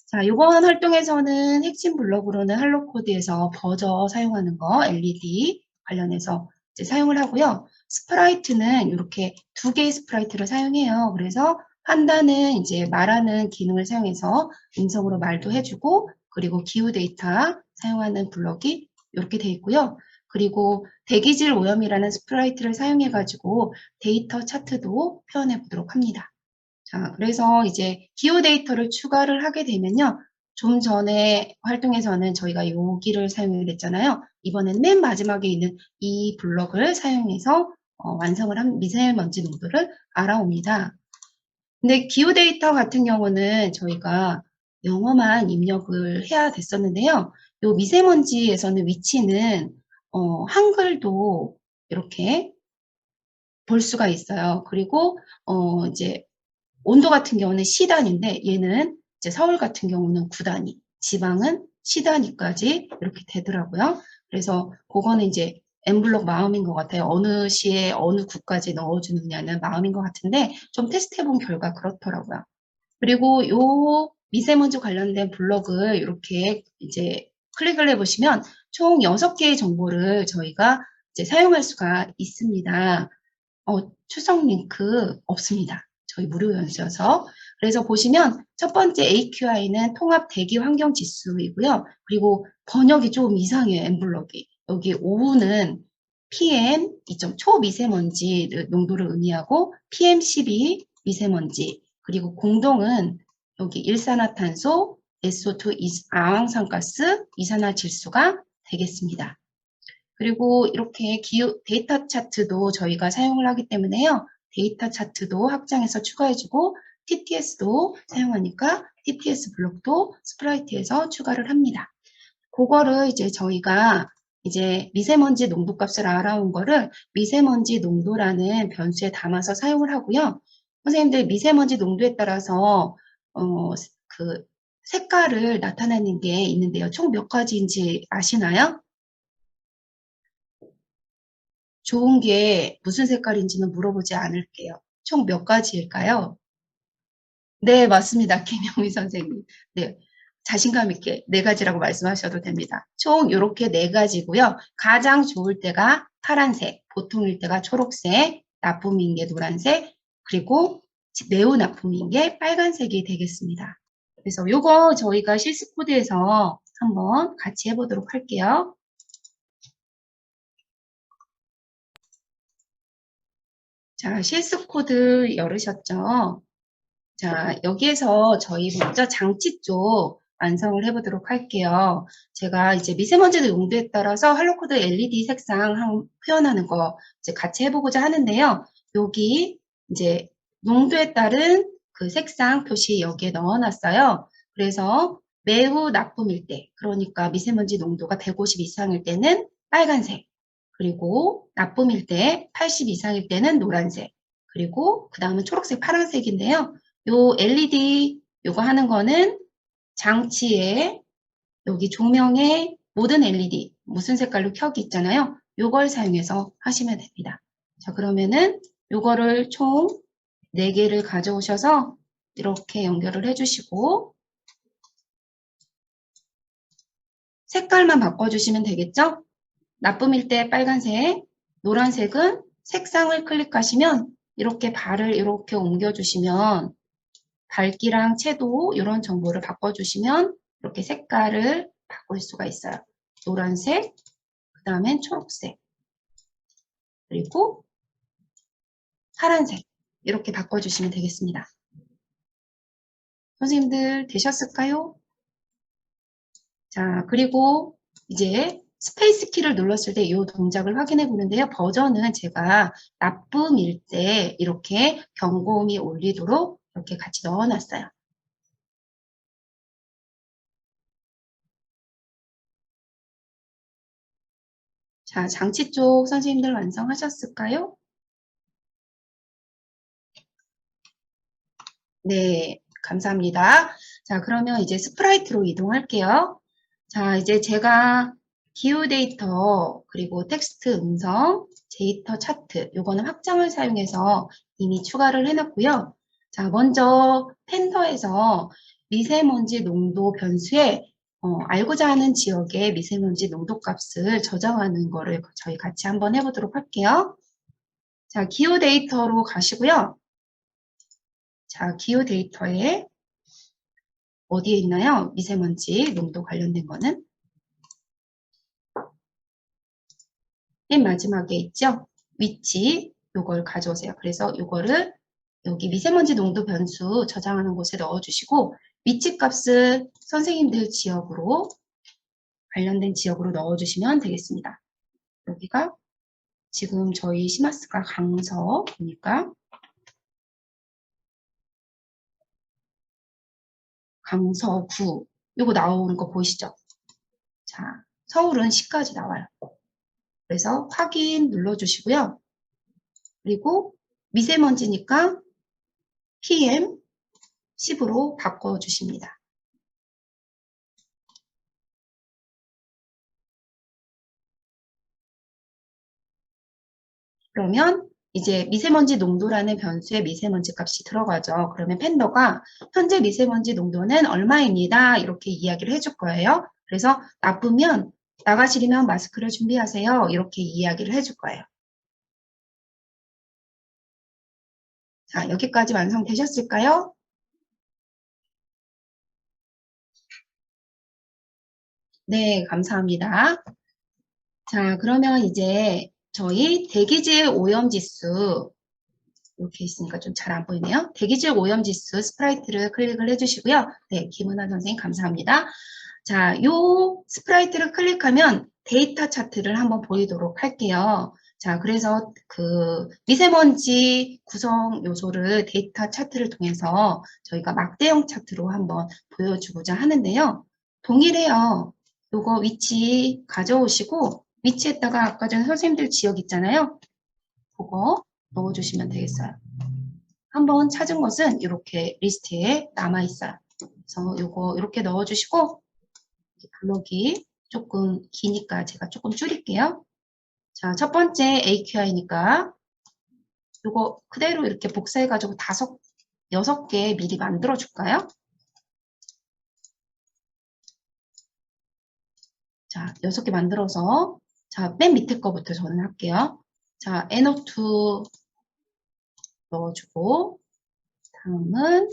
자, 이번 활동에서는 핵심 블록으로는 할로코드에서 버저 사용하는 거 LED 관련해서 이제 사용을 하고요. 스프라이트는 이렇게 두 개의 스프라이트를 사용해요. 그래서 판단은 이제 말하는 기능을 사용해서 음성으로 말도 해주고, 그리고 기후 데이터 사용하는 블럭이 이렇게 돼 있고요. 그리고 대기질 오염이라는 스프라이트를 사용해가지고 데이터 차트도 표현해 보도록 합니다. 자, 그래서 이제 기호 데이터를 추가를 하게 되면요. 좀 전에 활동에서는 저희가 여기를 사용을 했잖아요. 이번엔 맨 마지막에 있는 이 블럭을 사용해서 완성을 한 미세먼지 농도를 알아옵니다. 근데 기후 데이터 같은 경우는 저희가 영어만 입력을 해야 됐었는데요. 이 미세먼지에서는 위치는 한글도 이렇게 볼 수가 있어요. 그리고 이제 온도 같은 경우는 시단인데 얘는 이제 서울 같은 경우는 9단위, 지방은 시단위까지 이렇게 되더라고요. 그래서 그거는 이제 엠블록 마음인 것 같아요. 어느 시에 어느 구까지 넣어주느냐는 마음인 것 같은데 좀 테스트해본 결과 그렇더라고요. 그리고 요 미세먼지 관련된 블록을 이렇게 이제 클릭을 해보시면 총 6개의 정보를 저희가 이제 사용할 수가 있습니다. 추석 링크 없습니다. 저희 무료 연수여서. 그래서 보시면 첫 번째 AQI는 통합 대기 환경 지수이고요. 그리고 번역이 좀 이상해요. 엠블럭이. 여기 오후는 PM 2점 초미세먼지 농도를 의미하고 PM12 미세먼지, 그리고 공동은 여기 일산화탄소, SO2 아황산가스, 이산화질소가 되겠습니다. 그리고 이렇게 데이터 차트도 저희가 사용을 하기 때문에요. 데이터 차트도 확장해서 추가해주고 TTS도 사용하니까 TTS 블록도 스프라이트에서 추가를 합니다. 그거를 이제 저희가 이제 미세먼지 농도 값을 알아온 거를 미세먼지 농도라는 변수에 담아서 사용을 하고요. 선생님들 미세먼지 농도에 따라서 그 색깔을 나타내는 게 있는데요. 총 몇 가지인지 아시나요? 좋은 게 무슨 색깔인지는 물어보지 않을게요. 총 몇 가지일까요? 네, 맞습니다. 김영미 선생님. 네, 자신감 있게 네 가지라고 말씀하셔도 됩니다. 총 이렇게 네 가지고요. 가장 좋을 때가 파란색, 보통일 때가 초록색, 나쁨인 게 노란색, 그리고 매우 나쁨인 게 빨간색이 되겠습니다. 그래서 요거 저희가 실습 코드에서 한번 같이 해보도록 할게요. 자, 실습 코드 열으셨죠? 자, 여기에서 저희 먼저 장치 쪽 완성을 해보도록 할게요. 제가 이제 미세먼지 농도에 따라서 할로코드 LED 색상 표현하는 거 이제 같이 해보고자 하는데요. 여기 이제 농도에 따른 그 색상 표시 여기에 넣어놨어요. 그래서 매우 나쁨일 때, 그러니까 미세먼지 농도가 150 이상일 때는 빨간색, 그리고 나쁨일 때 80 이상일 때는 노란색, 그리고 그 다음은 초록색, 파란색인데요. 요 LED 요거 하는 거는 장치에 여기 조명에 모든 LED 무슨 색깔로 켜기 있잖아요. 요걸 사용해서 하시면 됩니다. 자, 그러면은 요거를 총 4개를 가져오셔서 이렇게 연결을 해주시고 색깔만 바꿔주시면 되겠죠? 나쁨일 때 빨간색, 노란색은 색상을 클릭하시면 이렇게 발을 이렇게 옮겨주시면 밝기랑 채도 이런 정보를 바꿔주시면 이렇게 색깔을 바꿀 수가 있어요. 노란색, 그 다음엔 초록색, 그리고 파란색 이렇게 바꿔주시면 되겠습니다. 선생님들 되셨을까요? 자, 그리고 이제 스페이스 키를 눌렀을 때 이 동작을 확인해 보는데요. 버전은 제가 나쁨일 때 이렇게 경고음이 울리도록 이렇게 같이 넣어놨어요. 자, 장치 쪽 선생님들 완성하셨을까요? 네, 감사합니다. 자, 그러면 이제 스프라이트로 이동할게요. 자, 이제 제가 기후 데이터, 그리고 텍스트 음성, 데이터 차트, 요거는 확장을 사용해서 이미 추가를 해놨고요. 자, 먼저 펜더에서 미세먼지 농도 변수에 알고자 하는 지역의 미세먼지 농도 값을 저장하는 거를 저희 같이 한번 해보도록 할게요. 자, 기후 데이터로 가시고요. 자, 기후 데이터에 어디에 있나요? 미세먼지 농도 관련된 거는 맨 마지막에 있죠? 위치 요걸 가져오세요. 그래서 요거를 여기 미세먼지 농도 변수 저장하는 곳에 넣어주시고 위치 값을 선생님들 지역으로 관련된 지역으로 넣어주시면 되겠습니다. 여기가 지금 저희 시마스가 강서 보니까 강서구 요거 나오는 거 보이시죠? 자, 서울은 시까지 나와요. 그래서 확인 눌러주시고요. 그리고 미세먼지니까 PM 10으로 바꿔주십니다. 그러면 이제 미세먼지 농도라는 변수에 미세먼지 값이 들어가죠. 그러면 팬더가 현재 미세먼지 농도는 얼마입니다. 이렇게 이야기를 해줄 거예요. 그래서 나쁘면 나가시려면 마스크를 준비하세요. 이렇게 이야기를 해줄 거예요. 자, 여기까지 완성되셨을까요? 네, 감사합니다. 자, 그러면 이제 저희 대기질 오염지수 이렇게 있으니까 좀 잘 안 보이네요. 대기질 오염지수 스프라이트를 클릭을 해주시고요. 네, 김은아 선생님 감사합니다. 자, 요 스프라이트를 클릭하면 데이터 차트를 한번 보이도록 할게요. 자, 그래서 그 미세먼지 구성 요소를 데이터 차트를 통해서 저희가 막대형 차트로 한번 보여주고자 하는데요. 동일해요. 요거 위치 가져오시고 위치에다가 아까 전에 선생님들 지역 있잖아요. 그거 넣어주시면 되겠어요. 한번 찾은 것은 이렇게 리스트에 남아있어요. 그래서 요거 이렇게 넣어주시고 블록이 조금 기니까 제가 조금 줄일게요. 자, 첫 번째 AQI니까 요거 그대로 이렇게 복사해가지고 6개 미리 만들어 줄까요? 자, 6개 만들어서 자, 맨 밑에 거부터 저는 할게요. 자, NO2 넣어주고 다음은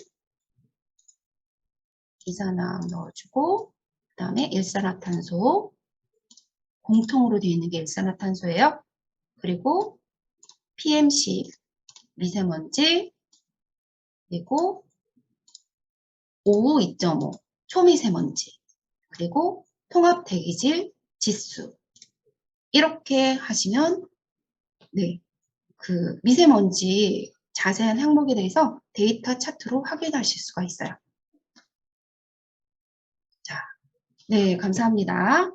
이산화황 넣어주고 그 다음에 일산화탄소 공통으로 되어 있는 게 일산화탄소예요. 그리고 PMC 미세먼지 그리고 오후 2.5 초미세먼지 그리고 통합 대기질 지수 이렇게 하시면 네, 그 미세먼지 자세한 항목에 대해서 데이터 차트로 확인하실 수가 있어요. 자, 네, 감사합니다.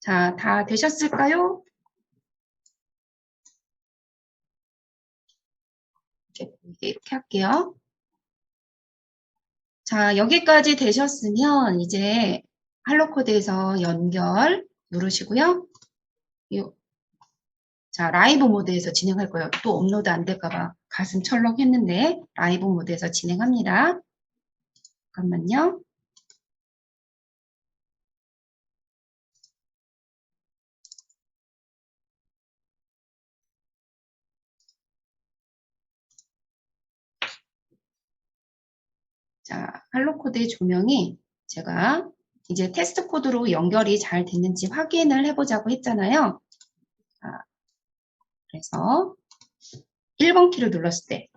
자, 다 되셨을까요? 이렇게 할게요. 자, 여기까지 되셨으면 이제 할로코드에서 연결 누르시고요. 자, 라이브 모드에서 진행할 거예요. 또 업로드 안 될까봐 가슴 철렁했는데 라이브 모드에서 진행합니다. 잠깐만요. 자, 할로코드의 조명이 제가 이제 테스트 코드로 연결이 잘 됐는지 확인을 해보자고 했잖아요. 자, 그래서 1번 키를 눌렀을 때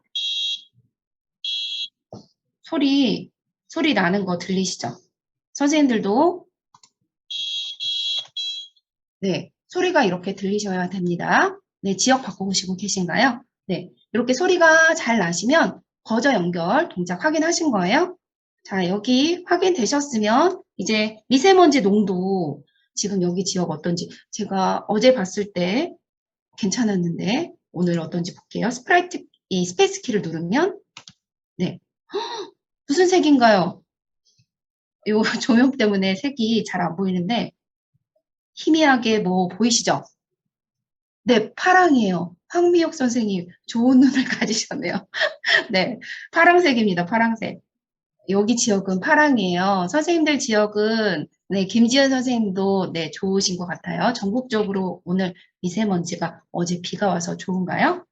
소리 나는 거 들리시죠? 선생님들도 네, 소리가 이렇게 들리셔야 됩니다. 네, 지역 바꿔보시고 계신가요? 네, 이렇게 소리가 잘 나시면 버저 연결 동작 확인하신 거예요. 자, 여기 확인되셨으면 이제 미세먼지 농도 지금 여기 지역 어떤지 제가 어제 봤을 때 괜찮았는데 오늘 어떤지 볼게요. 스프라이트 이 스페이스 키를 누르면 네, 무슨 색인가요? 이 조명 때문에 색이 잘 안 보이는데 희미하게 뭐 보이시죠? 네, 파랑이에요. 황미옥 선생님, 좋은 눈을 가지셨네요. 네, 파랑색입니다. 파랑색. 여기 지역은 파랑이에요. 선생님들 지역은 네, 김지은 선생님도 네, 좋으신 것 같아요. 전국적으로 오늘 미세먼지가 어제 비가 와서 좋은가요?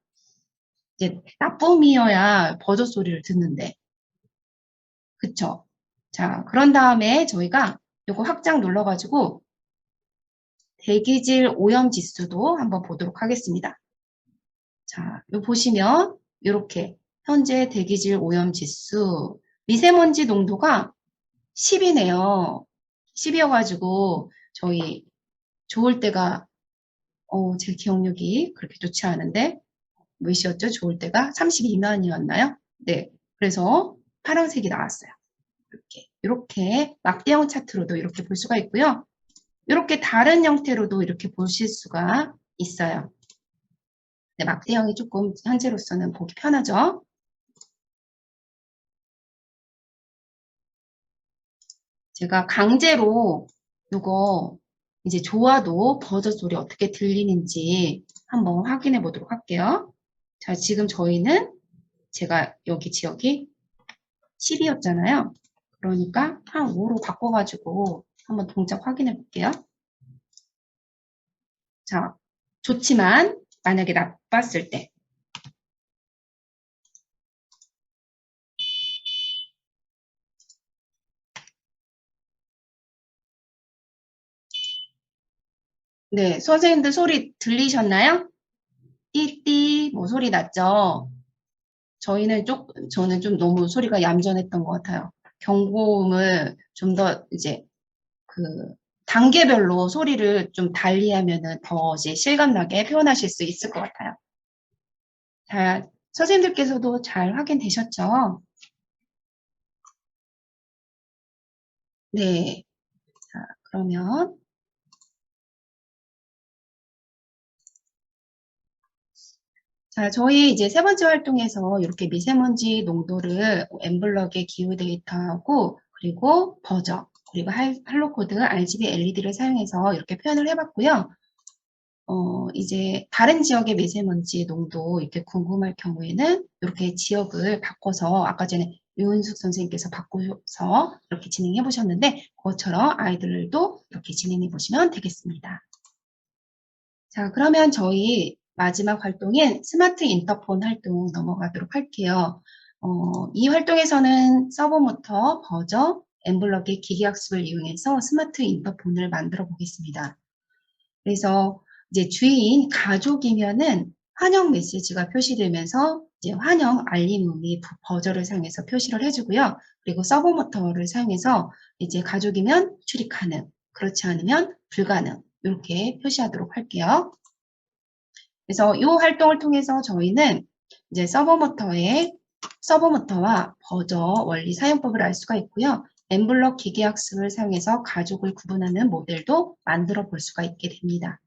이제 나쁨이어야 버저 소리를 듣는데. 그쵸? 자, 그런 다음에 저희가 요거 확장 눌러가지고 대기질 오염 지수도 한번 보도록 하겠습니다. 자, 요 보시면 이렇게 현재 대기질 오염 지수 미세먼지 농도가 10이네요. 10이어가지고 저희 좋을 때가 제 기억력이 그렇게 좋지 않은데 몇이었죠? 좋을 때가 32만이었나요? 네, 그래서 파란색이 나왔어요. 이렇게 막대형 차트로도 이렇게 볼 수가 있고요. 이렇게 다른 형태로도 이렇게 보실 수가 있어요. 네, 막대형이 조금 현재로서는 보기 편하죠. 제가 강제로 이거 이제 좋아도 버저 소리 어떻게 들리는지 한번 확인해 보도록 할게요. 자, 지금 저희는 제가 여기 지역이 10이었잖아요. 그러니까 한 5로 바꿔가지고 한번 동작 확인해 볼게요. 자, 좋지만 만약에 나빴을 때. 네, 선생님들 소리 들리셨나요? 띠띠 뭐 소리 났죠? 저는 좀 너무 소리가 얌전했던 것 같아요. 경고음을 좀 더 이제 그 단계별로 소리를 좀 달리 하면은 더 이제 실감나게 표현하실 수 있을 것 같아요. 자, 선생님들께서도 잘 확인되셨죠? 네. 자, 그러면 자, 저희 이제 세 번째 활동에서 이렇게 미세먼지 농도를 엠블럭의 기후 데이터하고 그리고 버저 그리고 할로코드 RGB LED를 사용해서 이렇게 표현을 해봤고요. 이제 다른 지역의 미세먼지 농도 이렇게 궁금할 경우에는 이렇게 지역을 바꿔서 아까 전에 유은숙 선생님께서 바꾸셔서 이렇게 진행해 보셨는데 그것처럼 아이들도 이렇게 진행해 보시면 되겠습니다. 자, 그러면 저희 마지막 활동인 스마트 인터폰 활동 넘어가도록 할게요. 이 활동에서는 서버모터, 버저, 엠블럭의 기기학습을 이용해서 스마트 인터폰을 만들어 보겠습니다. 그래서 이제 주인 가족이면은 환영 메시지가 표시되면서 이제 환영 알림음이 버저를 사용해서 표시를 해주고요. 그리고 서버모터를 사용해서 이제 가족이면 출입 가능, 그렇지 않으면 불가능 이렇게 표시하도록 할게요. 그래서 이 활동을 통해서 저희는 이제 서버모터와 버저 원리 사용법을 알 수가 있고요. 엠블럭 기계학습을 사용해서 가족을 구분하는 모델도 만들어 볼 수가 있게 됩니다.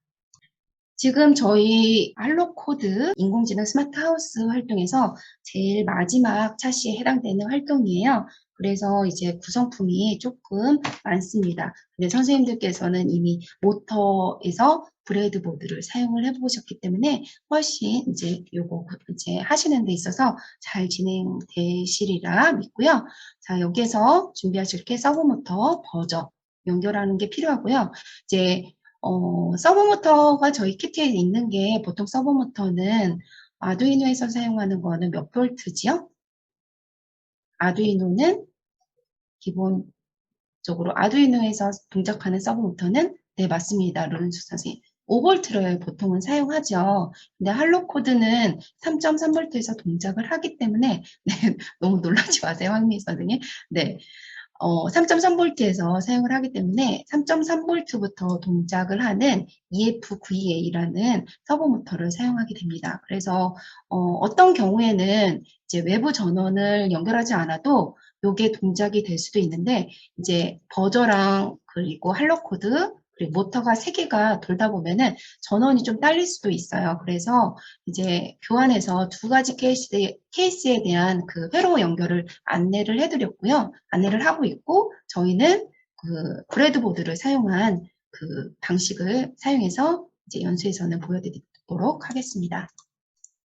지금 저희 할로코드 인공지능 스마트 하우스 활동에서 제일 마지막 차시에 해당되는 활동이에요. 그래서 이제 구성품이 조금 많습니다. 근데 선생님들께서는 이미 모터에서 브레드보드를 사용을 해보셨기 때문에 훨씬 이제 요거 이제 하시는 데 있어서 잘 진행되시리라 믿고요. 자, 여기에서 준비하실 게 서브모터 버저 연결하는 게 필요하고요. 이제 서버모터가 저희 키트에 있는 게 보통 서버모터는 아두이노에서 사용하는 거는 몇 볼트지요? 아두이노는 기본적으로 아두이노에서 동작하는 서버모터는 네, 맞습니다. 르른수 선생님. 5볼트를 보통은 사용하죠. 근데 할로코드는 3.3볼트에서 동작을 하기 때문에 네, 너무 놀라지 마세요, 황미 선생님. 네, 3.3V에서 사용을 하기 때문에 3.3V부터 동작을 하는 EF9EA라는 서버모터를 사용하게 됩니다. 그래서 어떤 경우에는 이제 외부 전원을 연결하지 않아도 이게 동작이 될 수도 있는데 이제 버저랑 그리고 할로코드 그리고 모터가 3개가 돌다 보면은 전원이 좀 딸릴 수도 있어요. 그래서 이제 교환해서 두 가지 케이스에 대한 그 회로 연결을 안내를 해드렸고요. 안내를 하고 있고 저희는 그 브레드보드를 사용한 그 방식을 사용해서 이제 연수에서는 보여드리도록 하겠습니다.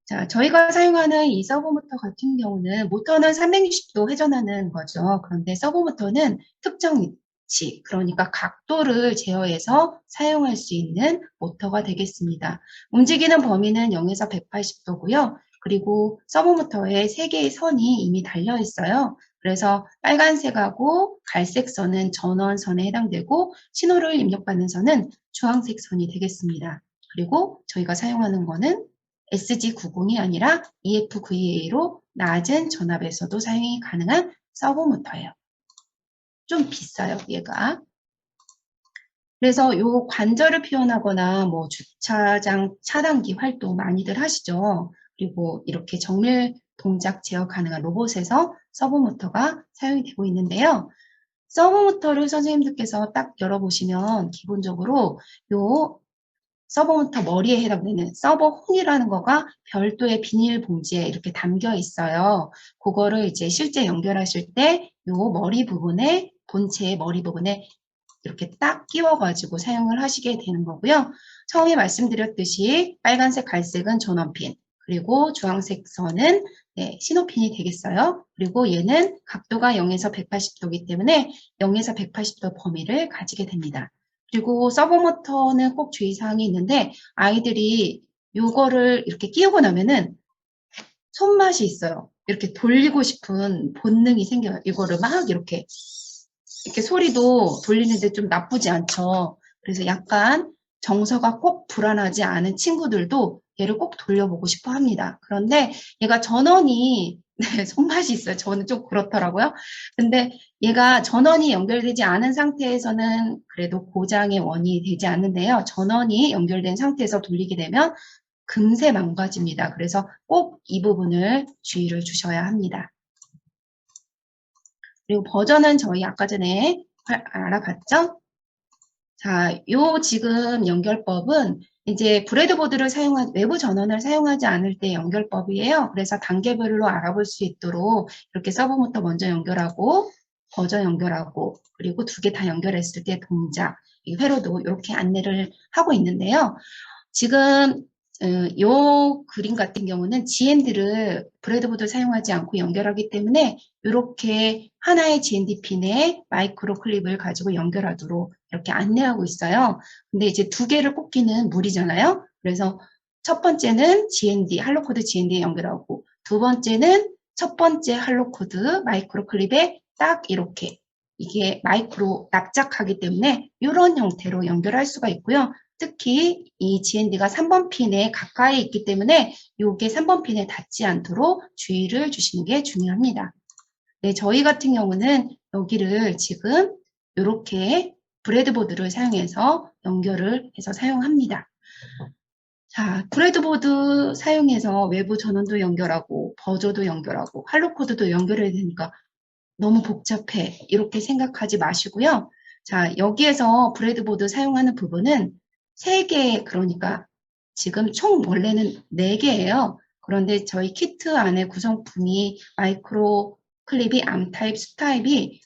자, 저희가 사용하는 이 서버모터 같은 경우는 모터는 360도 회전하는 거죠. 그런데 서버모터는 특정 위치, 그러니까 각도를 제어해서 사용할 수 있는 모터가 되겠습니다. 움직이는 범위는 0에서 180도고요. 그리고 서버모터에 3개의 선이 이미 달려 있어요. 그래서 빨간색하고 갈색 선은 전원선에 해당되고 신호를 입력받는 선은 주황색 선이 되겠습니다. 그리고 저희가 사용하는 거는 SG90이 아니라 EF9EA로 낮은 전압에서도 사용이 가능한 서버모터예요. 좀 비싸요, 얘가. 그래서 요 관절을 표현하거나 뭐 주차장 차단기 활동 많이들 하시죠. 그리고 이렇게 정밀 동작 제어 가능한 로봇에서 서버모터가 사용이 되고 있는데요. 서버모터를 선생님들께서 딱 열어보시면 기본적으로 요 서버모터 머리에 해당되는 서버홈이라는 거가 별도의 비닐 봉지에 이렇게 담겨 있어요. 그거를 이제 실제 연결하실 때 요 머리 부분에 본체의 머리 부분에 이렇게 딱 끼워가지고 사용을 하시게 되는 거고요. 처음에 말씀드렸듯이 빨간색, 갈색은 전원핀, 그리고 주황색 선은 네, 신호핀이 되겠어요. 그리고 얘는 각도가 0에서 180도이기 때문에 0에서 180도 범위를 가지게 됩니다. 그리고 서브모터는 꼭 주의사항이 있는데 아이들이 요거를 이렇게 끼우고 나면은 손맛이 있어요. 이렇게 돌리고 싶은 본능이 생겨요. 이거를 막 이렇게 소리도 돌리는데 좀 나쁘지 않죠. 그래서 약간 정서가 꼭 불안하지 않은 친구들도 얘를 꼭 돌려보고 싶어 합니다. 그런데 얘가 전원이 네, 손맛이 있어요. 저는 좀 그렇더라고요. 근데 얘가 전원이 연결되지 않은 상태에서는 그래도 고장의 원인이 되지 않는데요. 전원이 연결된 상태에서 돌리게 되면 금세 망가집니다. 그래서 꼭 이 부분을 주의를 주셔야 합니다. 그리고 버전은 저희 아까 전에 알아봤죠? 자, 요 지금 연결법은 이제 브레드보드를 외부 전원을 사용하지 않을 때 연결법이에요. 그래서 단계별로 알아볼 수 있도록 이렇게 서브모터 먼저 연결하고 버전 연결하고 그리고 두 개 다 연결했을 때 동작, 이 회로도 이렇게 안내를 하고 있는데요. 지금 요 그림 같은 경우는 GND를 브레드보드를 사용하지 않고 연결하기 때문에 이렇게 하나의 GND 핀에 마이크로 클립을 가지고 연결하도록 이렇게 안내하고 있어요. 근데 이제 두 개를 꽂기는 무리잖아요. 그래서 첫 번째는 GND, 할로코드 GND에 연결하고 두 번째는 첫 번째 할로코드 마이크로 클립에 딱 이렇게 이게 마이크로 납작하기 때문에 이런 형태로 연결할 수가 있고요. 특히 이 GND가 3번 핀에 가까이 있기 때문에 이게 3번 핀에 닿지 않도록 주의를 주시는 게 중요합니다. 네, 저희 같은 경우는 여기를 지금 이렇게 브레드보드를 사용해서 연결을 해서 사용합니다. 자, 브레드보드 사용해서 외부 전원도 연결하고 버저도 연결하고 할로코드도 연결해야 되니까 너무 복잡해. 이렇게 생각하지 마시고요. 자, 여기에서 브레드보드 사용하는 부분은 3개, 그러니까 지금 총 원래는 4개예요. 그런데 저희 키트 안에 구성품이 마이크로 클립이 암 타입, 수 타입이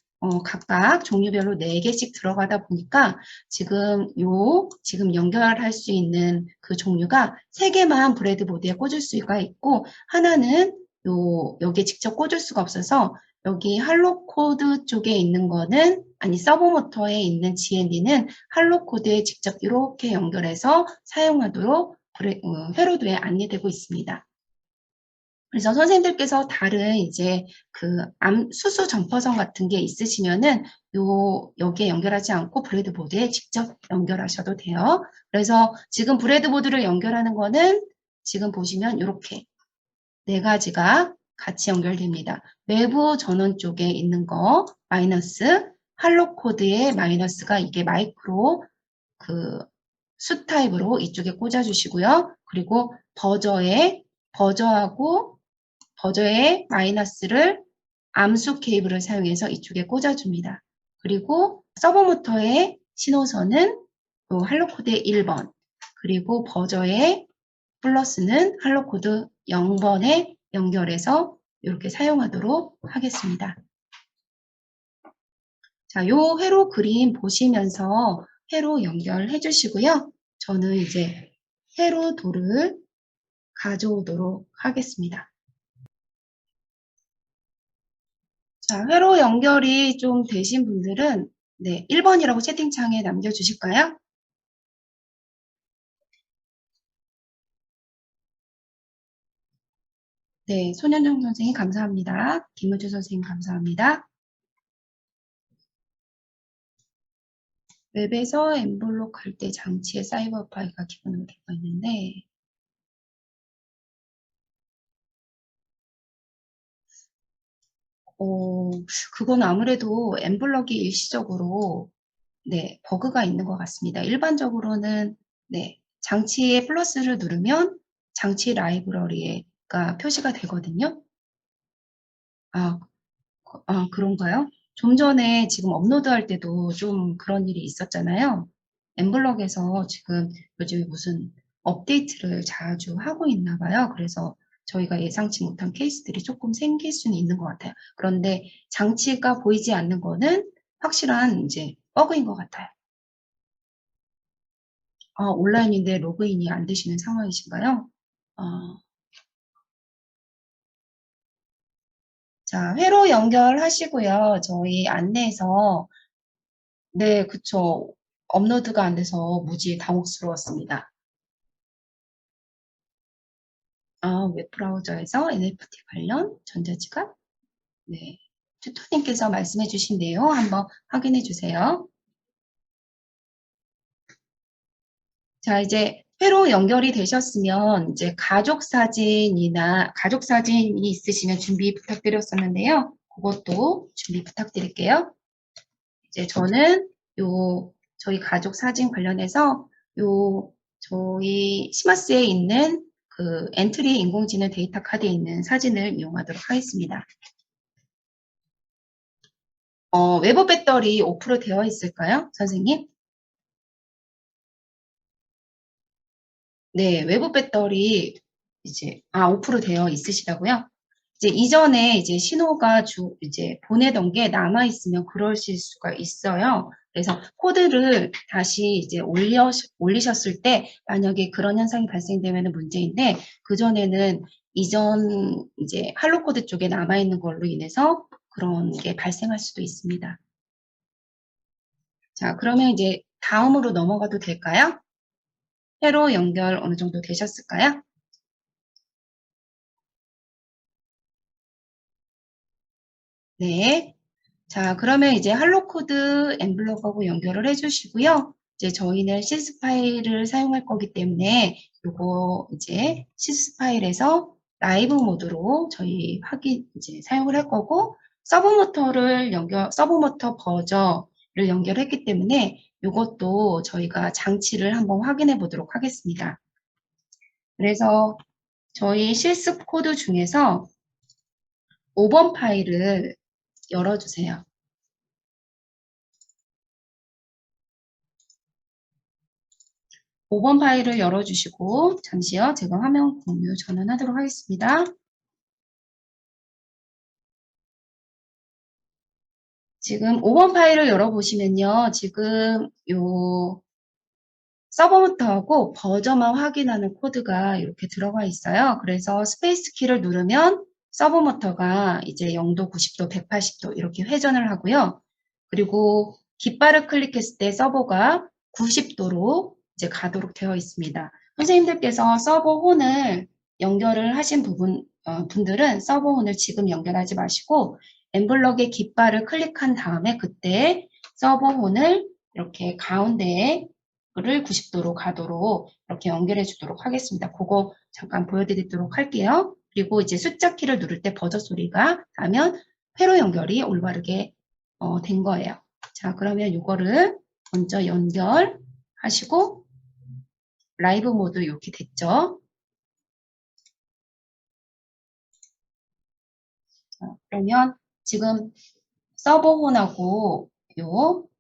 각각 종류별로 4개씩 들어가다 보니까 지금 연결할 수 있는 그 종류가 3개만 브레드보드에 꽂을 수가 있고 하나는 여기에 직접 꽂을 수가 없어서 여기 할로코드 쪽에 있는 거는 서브모터에 있는 GND는 할로코드에 직접 이렇게 연결해서 사용하도록 회로도에 안내되고 있습니다. 그래서 선생님들께서 다른 이제 수수 점퍼선 같은 게 있으시면은 여기에 연결하지 않고 브레드보드에 직접 연결하셔도 돼요. 그래서 지금 브레드보드를 연결하는 거는 지금 보시면 이렇게 4가지가 같이 연결됩니다. 외부 전원 쪽에 있는 거 마이너스, 할로코드의 마이너스가 이게 마이크로 수 타입으로 이쪽에 꽂아주시고요. 그리고 버저의 마이너스를 암수 케이블을 사용해서 이쪽에 꽂아줍니다. 그리고 서버모터의 신호선은 할로코드의 1번, 그리고 버저의 플러스는 할로코드 0번에 연결해서 이렇게 사용하도록 하겠습니다. 자, 요 회로 그림 보시면서 회로 연결해 주시고요. 저는 이제 회로 돌을 가져오도록 하겠습니다. 자, 회로 연결이 좀 되신 분들은 네, 1번이라고 채팅창에 남겨주실까요? 네, 손현정 선생님 감사합니다. 김우주 선생님 감사합니다. 웹에서 엠블록 할 때 장치에 사이버 파일가 기본으로 되어 있는데 그건 아무래도 엠블럭이 일시적으로 네, 버그가 있는 것 같습니다. 일반적으로는 네, 장치에 플러스를 누르면 장치 라이브러리가 표시가 되거든요. 아, 그런가요? 좀 전에 지금 업로드할 때도 좀 그런 일이 있었잖아요. 엠블럭에서 지금 요즘 무슨 업데이트를 자주 하고 있나 봐요. 그래서 저희가 예상치 못한 케이스들이 조금 생길 수는 있는 것 같아요. 그런데 장치가 보이지 않는 거는 확실한 이제 버그인 것 같아요. 온라인인데 로그인이 안 되시는 상황이신가요? 어, 자, 회로 연결하시고요. 저희 안내에서 네, 그쵸. 업로드가 안 돼서 무지 당혹스러웠습니다. 웹브라우저에서 NFT 관련 전자지갑? 네. 튜터님께서 말씀해 주신 내용 한번 확인해 주세요. 자, 이제 회로 연결이 되셨으면 이제 가족 사진이 있으시면 준비 부탁드렸었는데요. 그것도 준비 부탁드릴게요. 이제 저는 저희 가족 사진 관련해서 저희 시마스에 있는 그 엔트리 인공지능 데이터 카드에 있는 사진을 이용하도록 하겠습니다. 외부 배터리 5% 되어 있을까요, 선생님? 네, 외부 배터리 이제 5% 되어 있으시다고요? 이제 이전에 이제 신호가 이제 보내던 게 남아 있으면 그러실 수가 있어요. 그래서 코드를 다시 이제 올리셨을 때 만약에 그런 현상이 발생되면 문제인데 그전에는 이전 이제 할로 코드 쪽에 남아 있는 걸로 인해서 그런 게 발생할 수도 있습니다. 자, 그러면 이제 다음으로 넘어가도 될까요? 회로 연결 어느 정도 되셨을까요? 네. 자, 그러면 이제 할로 코드 엠블럭하고 연결을 해주시고요. 이제 저희는 시스 파일을 사용할 거기 때문에 요거 이제 시스 파일에서 라이브 모드로 저희 이제 사용을 할 거고 서브 모터 버저를 연결했기 때문에 요것도 저희가 장치를 한번 확인해 보도록 하겠습니다. 그래서 저희 실습 코드 중에서 5번 파일을 열어주세요. 5번 파일을 열어주시고 잠시요. 제가 화면 공유 전환하도록 하겠습니다. 지금 5번 파일을 열어보시면요. 지금 서버부터하고 버저만 확인하는 코드가 이렇게 들어가 있어요. 그래서 스페이스 키를 누르면 서버모터가 이제 0도, 90도, 180도 이렇게 회전을 하고요. 그리고 깃발을 클릭했을 때 서버가 90도로 이제 가도록 되어 있습니다. 선생님들께서 서버혼을 연결을 하신 분들은 서버혼을 지금 연결하지 마시고 엠블럭의 깃발을 클릭한 다음에 그때 서버혼을 이렇게 가운데에 를 90도로 가도록 이렇게 연결해 주도록 하겠습니다. 그거 잠깐 보여드리도록 할게요. 그리고 이제 숫자 키를 누를 때 버저 소리가 나면 회로 연결이 올바르게 된 거예요. 자, 그러면 이거를 먼저 연결하시고 라이브 모드 이렇게 됐죠. 자, 그러면 지금 서버혼하고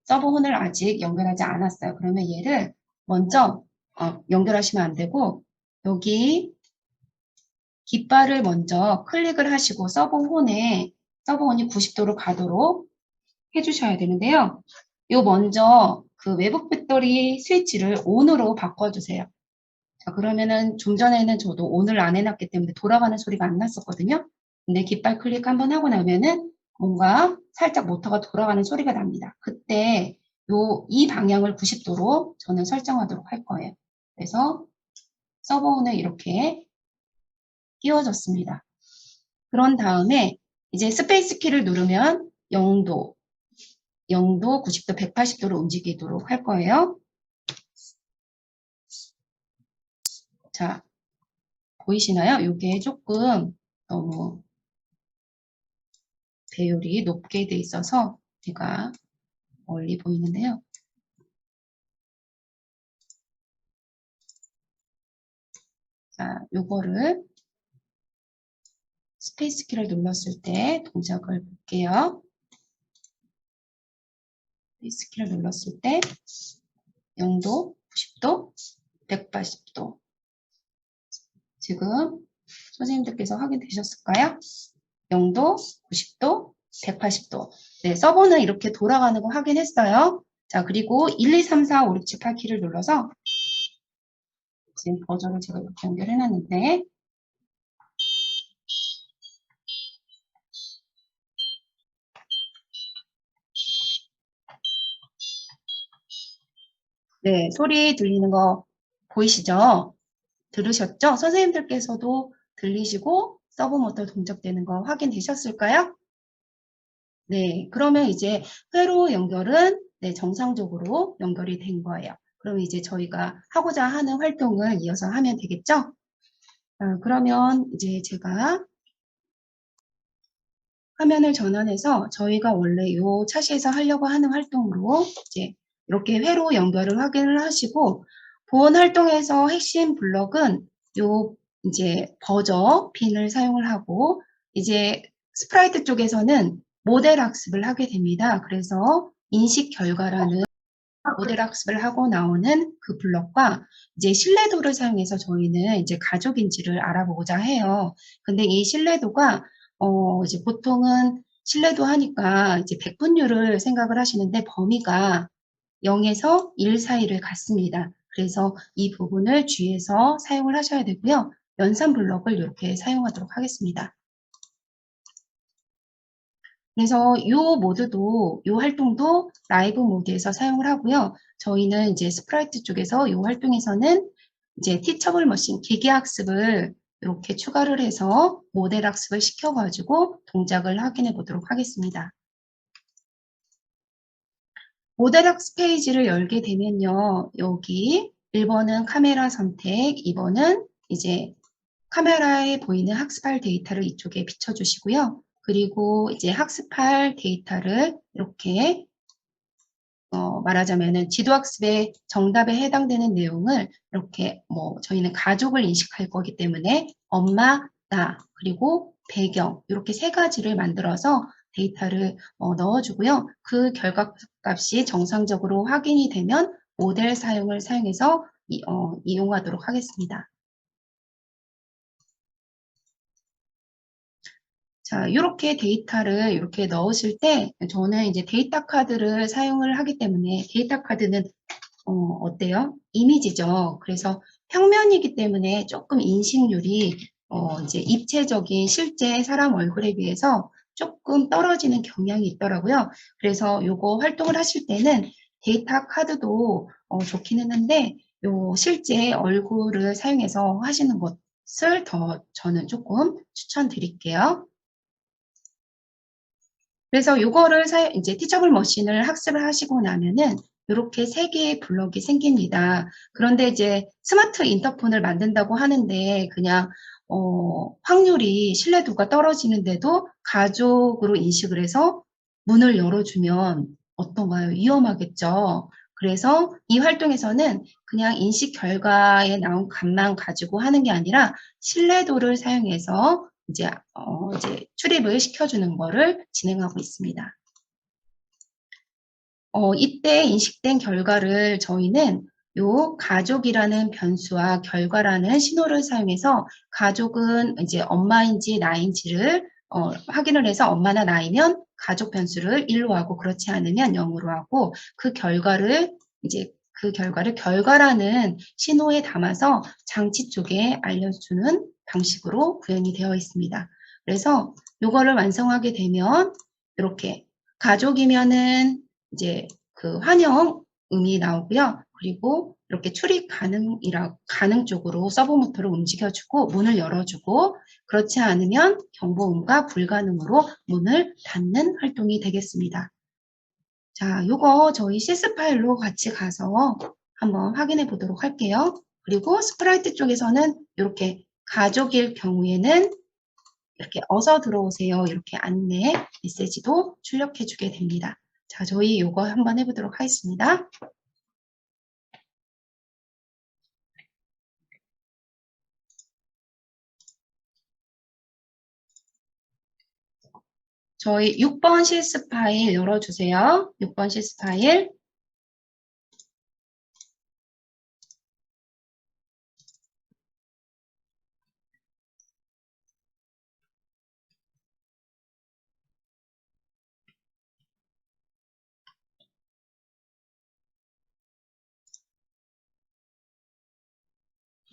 서버혼을 아직 연결하지 않았어요. 그러면 얘를 먼저 연결하시면 안 되고 여기 깃발을 먼저 클릭을 하시고 서버혼이 90도로 가도록 해주셔야 되는데요. 요 먼저 그 외부 배터리 스위치를 ON으로 바꿔주세요. 자, 그러면은 좀 전에는 저도 ON을 안 해놨기 때문에 돌아가는 소리가 안 났었거든요. 근데 깃발 클릭 한번 하고 나면은 뭔가 살짝 모터가 돌아가는 소리가 납니다. 그때 이 방향을 90도로 저는 설정하도록 할 거예요. 그래서 서버온을 이렇게 끼워줬습니다. 그런 다음에 이제 스페이스 키를 누르면 0도, 90도, 180도로 움직이도록 할 거예요. 자, 보이시나요? 이게 조금 너무 배율이 높게 돼 있어서 제가 멀리 보이는데요. 자, 요거를 스페이스 키를 눌렀을 때 동작을 볼게요. 스페이스 키를 눌렀을 때 0도, 90도, 180도. 지금 선생님들께서 확인되셨을까요? 0도, 90도, 180도. 네, 서버는 이렇게 돌아가는 거 확인했어요. 자, 그리고 1, 2, 3, 4, 5, 6, 7, 8키를 눌러서 지금 버전을 제가 이렇게 연결해놨는데 네, 소리 들리는 거 보이시죠? 들으셨죠? 선생님들께서도 들리시고 서브모터 동작되는 거 확인되셨을까요? 네, 그러면 이제 회로 연결은 네, 정상적으로 연결이 된 거예요. 그럼 이제 저희가 하고자 하는 활동을 이어서 하면 되겠죠? 그러면 이제 제가 화면을 전환해서 저희가 원래 이 차시에서 하려고 하는 활동으로 이제 이렇게 회로 연결을 확인을 하시고 본 활동에서 핵심 블럭은 요 이제 버저 핀을 사용을 하고 이제 스프라이트 쪽에서는 모델 학습을 하게 됩니다. 그래서 인식 결과라는 모델 학습을 하고 나오는 그 블럭과 이제 신뢰도를 사용해서 저희는 이제 가족인지를 알아보고자 해요. 근데 이 신뢰도가 이제 보통은 신뢰도 하니까 이제 백분율을 생각을 하시는데 범위가 0에서 1 사이를 갖습니다. 그래서 이 부분을 주의해서 사용을 하셔야 되고요. 연산 블럭을 이렇게 사용하도록 하겠습니다. 그래서 이 모드도, 이 활동도 라이브 모드에서 사용을 하고요. 저희는 이제 스프라이트 쪽에서 이 활동에서는 이제 티처블 머신 기계 학습을 이렇게 추가를 해서 모델 학습을 시켜가지고 동작을 확인해 보도록 하겠습니다. 모델 학습 페이지를 열게 되면요. 여기 1번은 카메라 선택, 2번은 이제 카메라에 보이는 학습할 데이터를 이쪽에 비춰주시고요. 그리고 이제 학습할 데이터를 이렇게 말하자면은 지도학습의 정답에 해당되는 내용을 이렇게 저희는 가족을 인식할 거기 때문에 엄마, 나, 그리고 배경 이렇게 세 가지를 만들어서 데이터를 넣어주고요. 그 결과값이 정상적으로 확인이 되면 모델 사용을 사용해서 이용하도록 하겠습니다. 자, 이렇게 데이터를 이렇게 넣으실 때 저는 이제 데이터 카드를 사용을 하기 때문에 데이터 카드는 어때요? 이미지죠. 그래서 평면이기 때문에 조금 인식률이 이제 입체적인 실제 사람 얼굴에 비해서 조금 떨어지는 경향이 있더라고요. 그래서 요거 활동을 하실 때는 데이터 카드도 좋기는 한데 요 실제 얼굴을 사용해서 하시는 것을 더 저는 조금 추천드릴게요. 그래서 요거를 이제 티처블 머신을 학습을 하시고 나면은 이렇게 세 개의 블럭이 생깁니다. 그런데 이제 스마트 인터폰을 만든다고 하는데 그냥 확률이 신뢰도가 떨어지는데도 가족으로 인식을 해서 문을 열어주면 어떤가요? 위험하겠죠. 그래서 이 활동에서는 그냥 인식 결과에 나온 값만 가지고 하는 게 아니라 신뢰도를 사용해서 이제 출입을 시켜주는 거를 진행하고 있습니다. 이때 인식된 결과를 저희는 요 가족이라는 변수와 결과라는 신호를 사용해서 가족은 이제 엄마인지 나인지를 확인을 해서 엄마나 나이면 가족 변수를 1로 하고 그렇지 않으면 0으로 하고 그 결과를 결과라는 신호에 담아서 장치 쪽에 알려주는 방식으로 구현이 되어 있습니다. 그래서 요거를 완성하게 되면 이렇게 가족이면은 이제 그 환영음이 나오고요. 그리고 이렇게 출입 가능 쪽으로 서브모터를 움직여주고 문을 열어주고 그렇지 않으면 경보음과 불가능으로 문을 닫는 활동이 되겠습니다. 자, 요거 저희 CS 파일로 같이 가서 한번 확인해 보도록 할게요. 그리고 스프라이트 쪽에서는 이렇게 가족일 경우에는 이렇게 어서 들어오세요. 이렇게 안내 메시지도 출력해 주게 됩니다. 자, 저희 요거 한번 해보도록 하겠습니다. 저희 6번 CS 파일 열어주세요. 6번 CS 파일.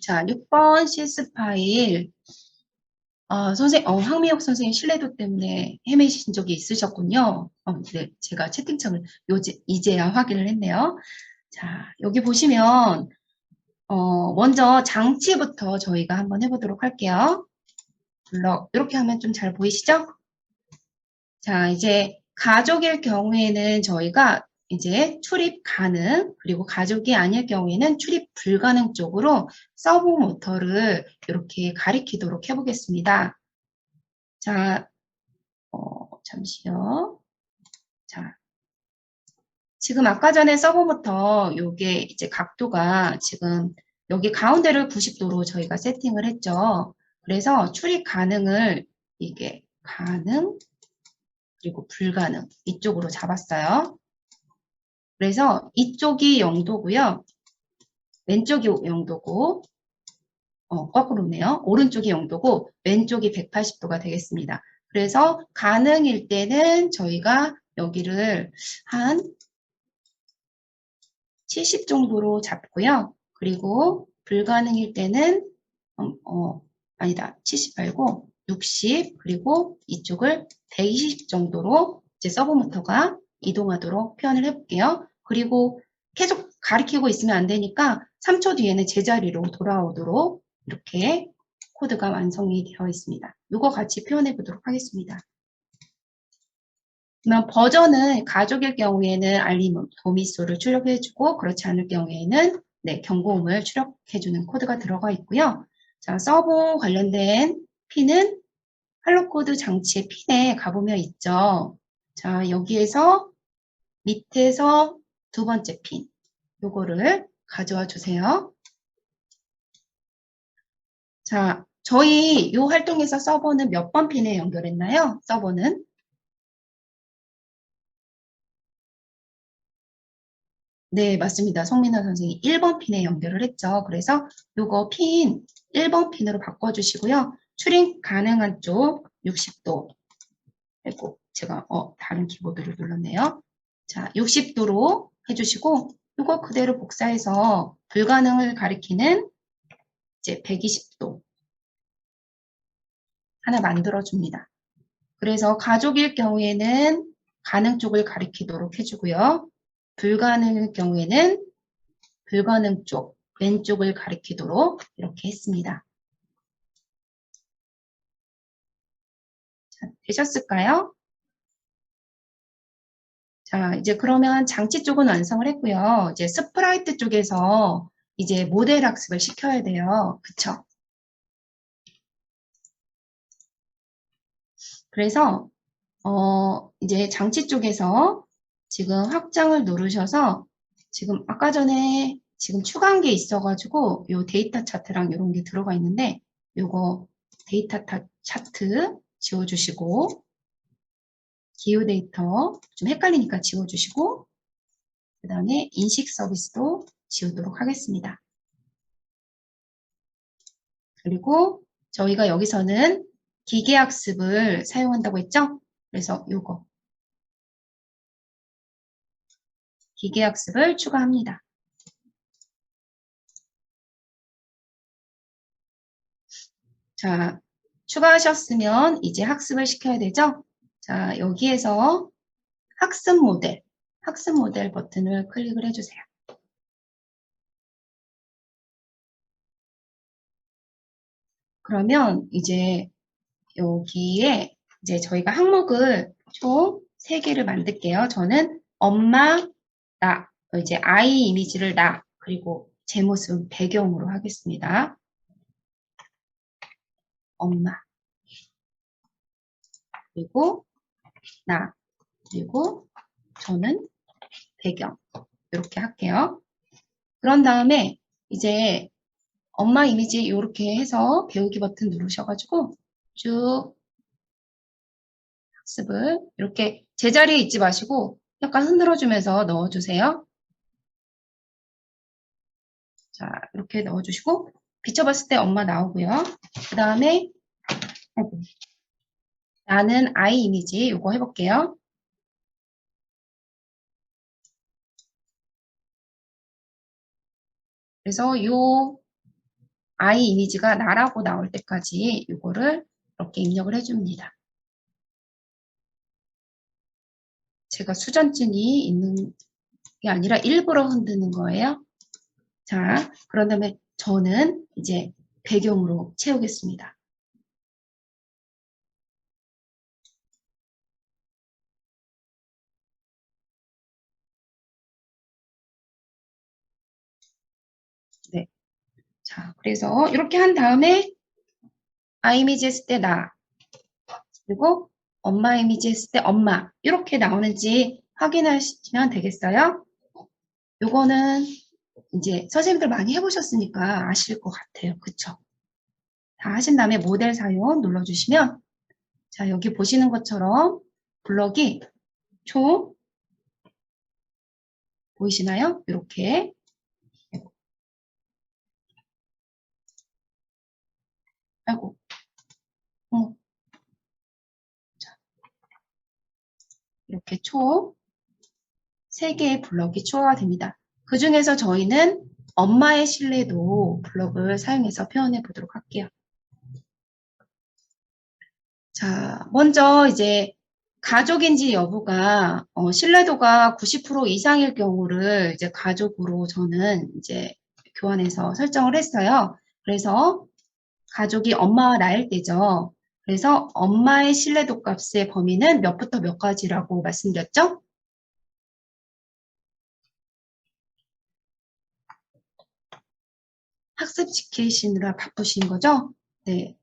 자, 6번 CS 파일. 황미옥 선생님 신뢰도 때문에 헤매신 적이 있으셨군요. 네, 제가 채팅창을 이제야 확인을 했네요. 자, 여기 보시면 먼저 장치부터 저희가 한번 해보도록 할게요. 블럭 이렇게 하면 좀 잘 보이시죠? 자, 이제 가족일 경우에는 저희가 이제 출입 가능, 그리고 가족이 아닐 경우에는 출입 불가능 쪽으로 서브 모터를 이렇게 가리키도록 해보겠습니다. 자, 잠시요. 자, 지금 아까 전에 서브 모터 요게 이제 각도가 지금 여기 가운데를 90도로 저희가 세팅을 했죠. 그래서 출입 가능을 이게 가능, 그리고 불가능 이쪽으로 잡았어요. 그래서 이쪽이 0도고요. 왼쪽이 0도고 거꾸로네요. 오른쪽이 0도고 왼쪽이 180도가 되겠습니다. 그래서 가능일 때는 저희가 여기를 한 70 정도로 잡고요. 그리고 불가능일 때는 아니다. 70 말고 60 그리고 이쪽을 120 정도로 이제 서브 모터가 이동하도록 표현을 해볼게요. 그리고 계속 가리키고 있으면 안 되니까 3초 뒤에는 제자리로 돌아오도록 이렇게 코드가 완성이 되어 있습니다. 이거 같이 표현해 보도록 하겠습니다. 그러면 버전은 가족일 경우에는 알림 도미소를 출력해주고 그렇지 않을 경우에는 네, 경고음을 출력해주는 코드가 들어가 있고요. 자, 서버 관련된 핀은 할로코드 장치의 핀에 가보면 있죠. 자, 여기에서 밑에서 두 번째 핀, 요거를 가져와 주세요. 자, 저희 이 활동에서 서버는 몇 번 핀에 연결했나요? 서버는? 네, 맞습니다. 성민아 선생님이 1번 핀에 연결을 했죠. 그래서 요거 핀 1번 핀으로 바꿔주시고요. 출입 가능한 쪽 60도. 아이고, 제가 다른 키보드를 눌렀네요. 자, 60도로 해주시고 요거 그대로 복사해서 불가능을 가리키는 이제 120도 하나 만들어줍니다. 그래서 가족일 경우에는 가능 쪽을 가리키도록 해주고요. 불가능일 경우에는 불가능 쪽, 왼쪽을 가리키도록 이렇게 했습니다. 자, 되셨을까요? 자, 이제 그러면 장치 쪽은 완성을 했고요. 이제 스프라이트 쪽에서 이제 모델 학습을 시켜야 돼요. 그쵸? 그래서 이제 장치 쪽에서 지금 확장을 누르셔서 지금 아까 전에 지금 추가한 게 있어가지고 요 데이터 차트랑 이런 게 들어가 있는데 요거 데이터 차트 지워주시고 기호 데이터 좀 헷갈리니까 지워주시고 그 다음에 인식 서비스도 지우도록 하겠습니다. 그리고 저희가 여기서는 기계학습을 사용한다고 했죠? 그래서 요거 기계학습을 추가합니다. 자, 추가하셨으면 이제 학습을 시켜야 되죠? 자, 여기에서 학습 모델 버튼을 클릭을 해주세요. 그러면 이제 여기에 이제 저희가 항목을 총 3개를 만들게요. 저는 엄마, 나, 이제 아이 이미지를 나, 그리고 제 모습은 배경으로 하겠습니다. 엄마, 그리고 나, 그리고 저는 배경. 이렇게 할게요. 그런 다음에 이제 엄마 이미지 이렇게 해서 배우기 버튼 누르셔가지고 쭉 학습을 이렇게 제자리에 있지 마시고 약간 흔들어주면서 넣어주세요. 자, 이렇게 넣어주시고 비춰봤을 때 엄마 나오고요. 그 다음에 나는 아이 이미지 이거 해볼게요. 그래서 요 아이 이미지가 나라고 나올 때까지 이거를 이렇게 입력을 해줍니다. 제가 수전증이 있는 이게 아니라 일부러 흔드는 거예요. 자, 그런 다음에 저는 이제 배경으로 채우겠습니다. 네. 자, 그래서 이렇게 한 다음에 아 이미지 했을 때 나, 그리고 엄마 이미지 했을 때 엄마 이렇게 나오는지 확인하시면 되겠어요. 요거는 이제 선생님들 많이 해보셨으니까 아실 것 같아요. 그쵸? 다 하신 다음에 모델 사용 눌러주시면 자 여기 보시는 것처럼 블럭이 총 보이시나요? 이렇게 아이고 자, 이렇게 총 3개의 블럭이 추가가 됩니다. 그 중에서 저희는 엄마의 신뢰도 블럭을 사용해서 표현해 보도록 할게요. 자, 먼저 이제 가족인지 여부가 신뢰도가 90% 이상일 경우를 이제 가족으로 저는 이제 교환해서 설정을 했어요. 그래서 가족이 엄마와 나일 때죠. 그래서 엄마의 신뢰도 값의 범위는 몇부터 몇 가지라고 말씀드렸죠? 학습시키시느라 바쁘신 거죠? 네.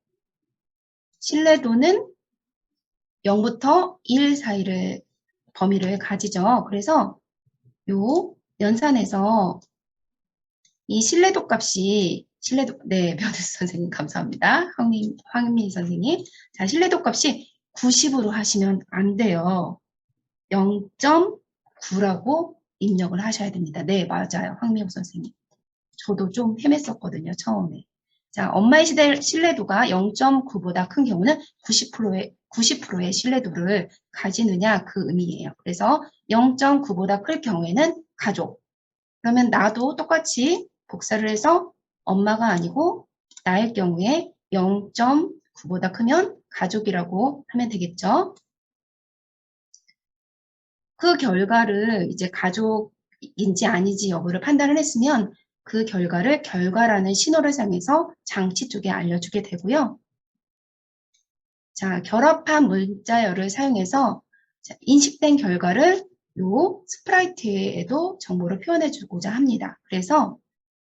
신뢰도는 0부터 1 사이를 범위를 가지죠. 그래서 요 연산에서 이 신뢰도 값이 네, 변우수 선생님 감사합니다. 황민 선생님. 자, 신뢰도 값이 90으로 하시면 안 돼요. 0.9라고 입력을 하셔야 됩니다. 네, 맞아요. 황미호 선생님. 저도 좀 헤맸었거든요, 처음에. 자, 엄마의 신뢰도가 0.9보다 큰 경우는 90%의 신뢰도를 가지느냐 그 의미예요. 그래서 0.9보다 클 경우에는 가족. 그러면 나도 똑같이 복사를 해서 엄마가 아니고 나일 경우에 0.9보다 크면 가족이라고 하면 되겠죠. 그 결과를 이제 가족인지 아니지 여부를 판단을 했으면 그 결과를 결과라는 신호를 사용해서 장치 쪽에 알려주게 되고요. 자, 결합한 문자열을 사용해서 인식된 결과를 요 스프라이트에도 정보를 표현해 주고자 합니다. 그래서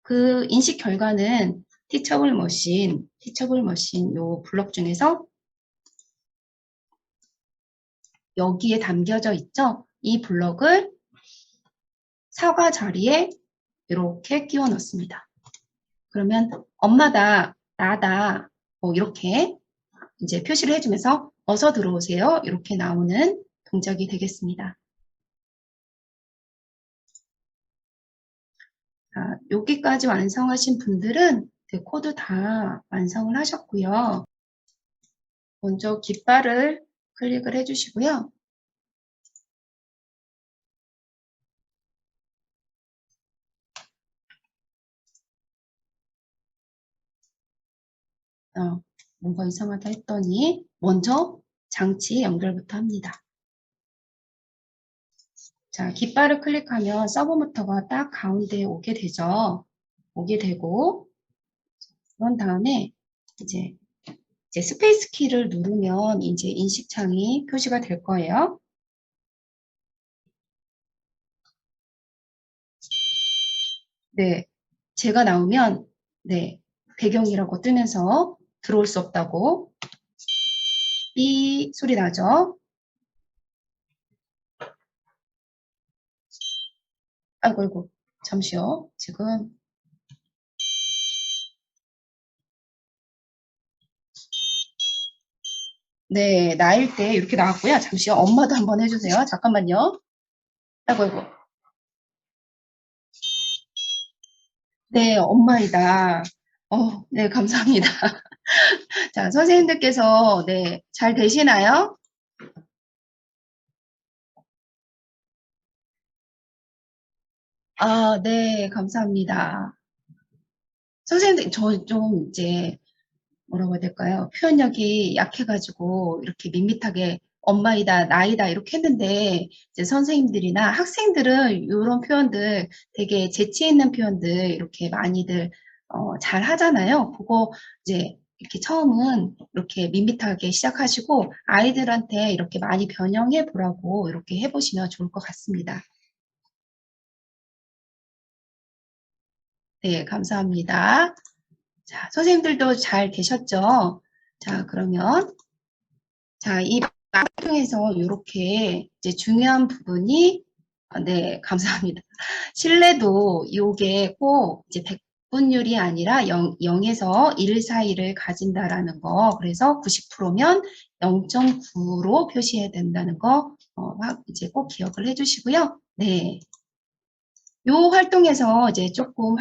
그 인식 결과는 티처블 머신 요 블록 중에서 여기에 담겨져 있죠. 이 블록을 사과 자리에 이렇게 끼워 넣습니다. 그러면 엄마다, 나다, 뭐 이렇게 이제 표시를 해주면서 어서 들어오세요. 이렇게 나오는 동작이 되겠습니다. 자, 여기까지 완성하신 분들은 코드 다 완성을 하셨고요. 먼저 깃발을 클릭을 해주시고요. 뭔가 이상하다 했더니 먼저 장치 연결부터 합니다. 자, 깃발을 클릭하면 서브모터가 딱 가운데에 오게 되죠. 오게 되고 그런 다음에 이제 스페이스 키를 누르면 이제 인식창이 표시가 될 거예요. 네, 제가 나오면 네, 배경이라고 뜨면서 들어올 수 없다고 삐 소리 나죠? 아이고, 아이고, 잠시요. 지금 네, 나일 때 이렇게 나왔고요. 잠시요. 엄마도 한번 해주세요. 잠깐만요. 아이고, 아이고. 네, 엄마이다. 네, 감사합니다. 자, 선생님들께서 네, 잘 되시나요? 아, 네, 감사합니다. 선생님들, 저 좀 이제 뭐라고 해야 될까요? 표현력이 약해가지고 이렇게 밋밋하게 엄마이다, 나이다 이렇게 했는데 이제 선생님들이나 학생들은 이런 표현들 되게 재치 있는 표현들 이렇게 많이들 잘 하잖아요. 그거 이제 이렇게 처음은 이렇게 밋밋하게 시작하시고 아이들한테 이렇게 많이 변형해 보라고 이렇게 해보시면 좋을 것 같습니다. 네, 감사합니다. 자, 선생님들도 잘 계셨죠? 자, 그러면 자, 이 통해서 이렇게 이제 중요한 부분이 네, 감사합니다. 신뢰도 요게 꼭 이제 100분율이 아니라 0에서 1 사이를 가진다라는 거. 그래서 90%면 0.9로 표시해야 된다는 거 이제 꼭 기억을 해주시고요. 네. 요 활동에서 이제 조금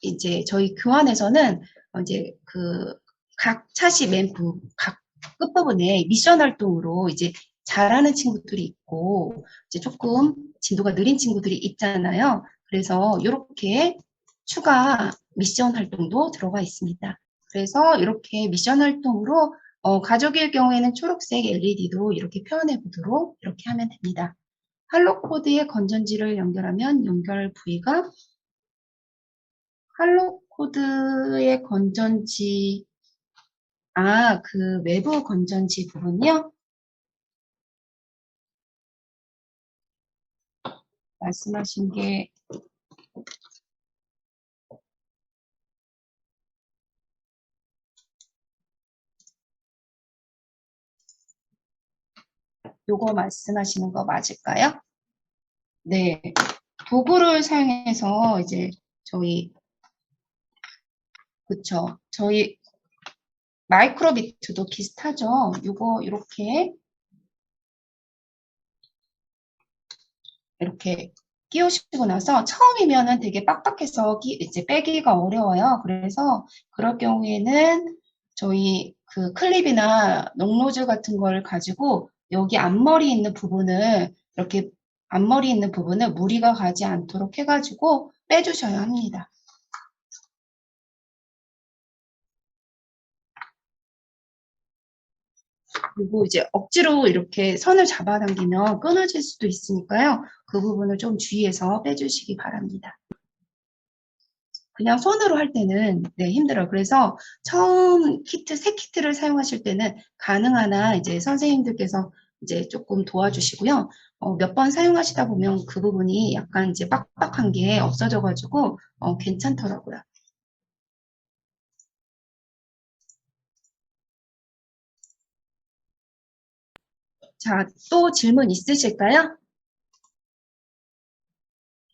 이제 저희 교환에서는 이제 그 각 차시 각 끝부분에 미션 활동으로 이제 잘하는 친구들이 있고 이제 조금 진도가 느린 친구들이 있잖아요. 그래서 이렇게 추가 미션 활동도 들어가 있습니다. 그래서 이렇게 미션 활동으로 가족일 경우에는 초록색 LED도 이렇게 표현해 보도록 이렇게 하면 됩니다. 할로 코드의 건전지를 연결하면 연결 부위가 할로 코드의 건전지, 그 외부 건전지 부분이요? 말씀하신 게 요거 말씀하시는 거 맞을까요? 네. 도구를 사용해서 이제 그쵸. 저희 마이크로비트도 비슷하죠. 요거 이렇게 끼우시고 나서 처음이면은 되게 빡빡해서 이제 빼기가 어려워요. 그래서 그럴 경우에는 저희 그 클립이나 녹노즐 같은 걸 가지고 여기 앞머리 있는 부분을 이렇게 앞머리 있는 부분을 무리가 가지 않도록 해가지고 빼주셔야 합니다. 그리고 이제 억지로 이렇게 선을 잡아당기면 끊어질 수도 있으니까요. 그 부분을 좀 주의해서 빼주시기 바랍니다. 그냥 손으로 할 때는 네, 힘들어요. 그래서 처음 새 키트를 사용하실 때는 가능한 한 이제 선생님들께서 이제 조금 도와주시고요. 몇 번 사용하시다 보면 그 부분이 약간 이제 빡빡한 게 없어져가지고 괜찮더라고요. 자, 또 질문 있으실까요?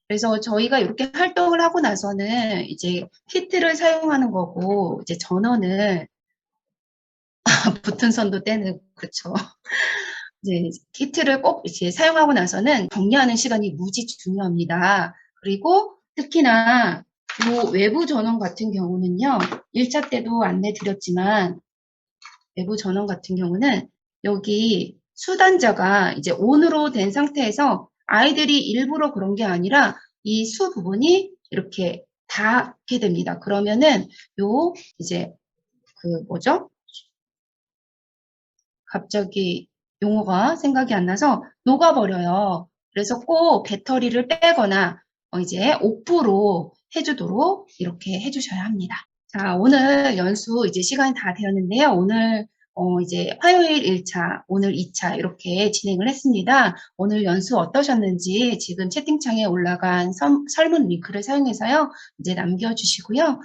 그래서 저희가 이렇게 활동을 하고 나서는 이제 키트를 사용하는 거고 이제 전원을 붙은 선도 떼는 그쵸. 이제 키트를 꼭 이제 사용하고 나서는 정리하는 시간이 무지 중요합니다. 그리고 특히나 이 외부 전원 같은 경우는요. 1차 때도 안내 드렸지만 외부 전원 같은 경우는 여기 수단자가 이제 온으로 된 상태에서 아이들이 일부러 그런 게 아니라 이 수 부분이 이렇게 닿게 됩니다. 그러면은 요 이제 그 뭐죠? 갑자기 용어가 생각이 안 나서 녹아버려요. 그래서 꼭 배터리를 빼거나 이제 오프로 해주도록 이렇게 해주셔야 합니다. 자, 오늘 연수 이제 시간이 다 되었는데요. 오늘 이제 화요일 1차, 오늘 2차 이렇게 진행을 했습니다. 오늘 연수 어떠셨는지 지금 채팅창에 올라간 설문 링크를 사용해서요. 이제 남겨주시고요.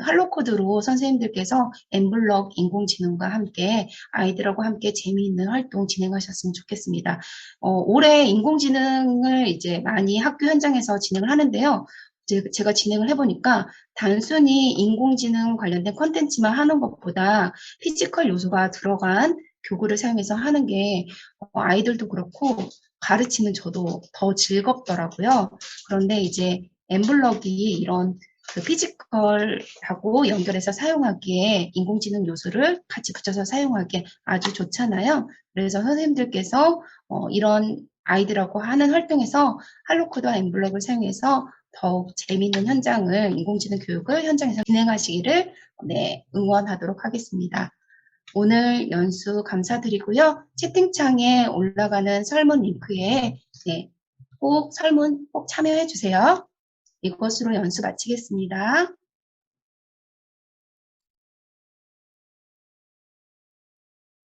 할로코드로 선생님들께서 엠블럭 인공지능과 함께 아이들하고 함께 재미있는 활동 진행하셨으면 좋겠습니다. 올해 인공지능을 이제 많이 학교 현장에서 진행을 하는데요. 제가 진행을 해보니까 단순히 인공지능 관련된 컨텐츠만 하는 것보다 피지컬 요소가 들어간 교구를 사용해서 하는 게 아이들도 그렇고 가르치는 저도 더 즐겁더라고요. 그런데 이제 엠블럭이 이런 그 피지컬하고 연결해서 사용하기에 인공지능 요소를 같이 붙여서 사용하기에 아주 좋잖아요. 그래서 선생님들께서 이런 아이들하고 하는 활동에서 할로코드와 엠블럭을 사용해서 더욱 재미있는 현장을 인공지능 교육을 현장에서 진행하시기를 네, 응원하도록 하겠습니다. 오늘 연수 감사드리고요. 채팅창에 올라가는 설문 링크에 네, 꼭 설문 꼭 참여해 주세요. 이것으로 연수 마치겠습니다.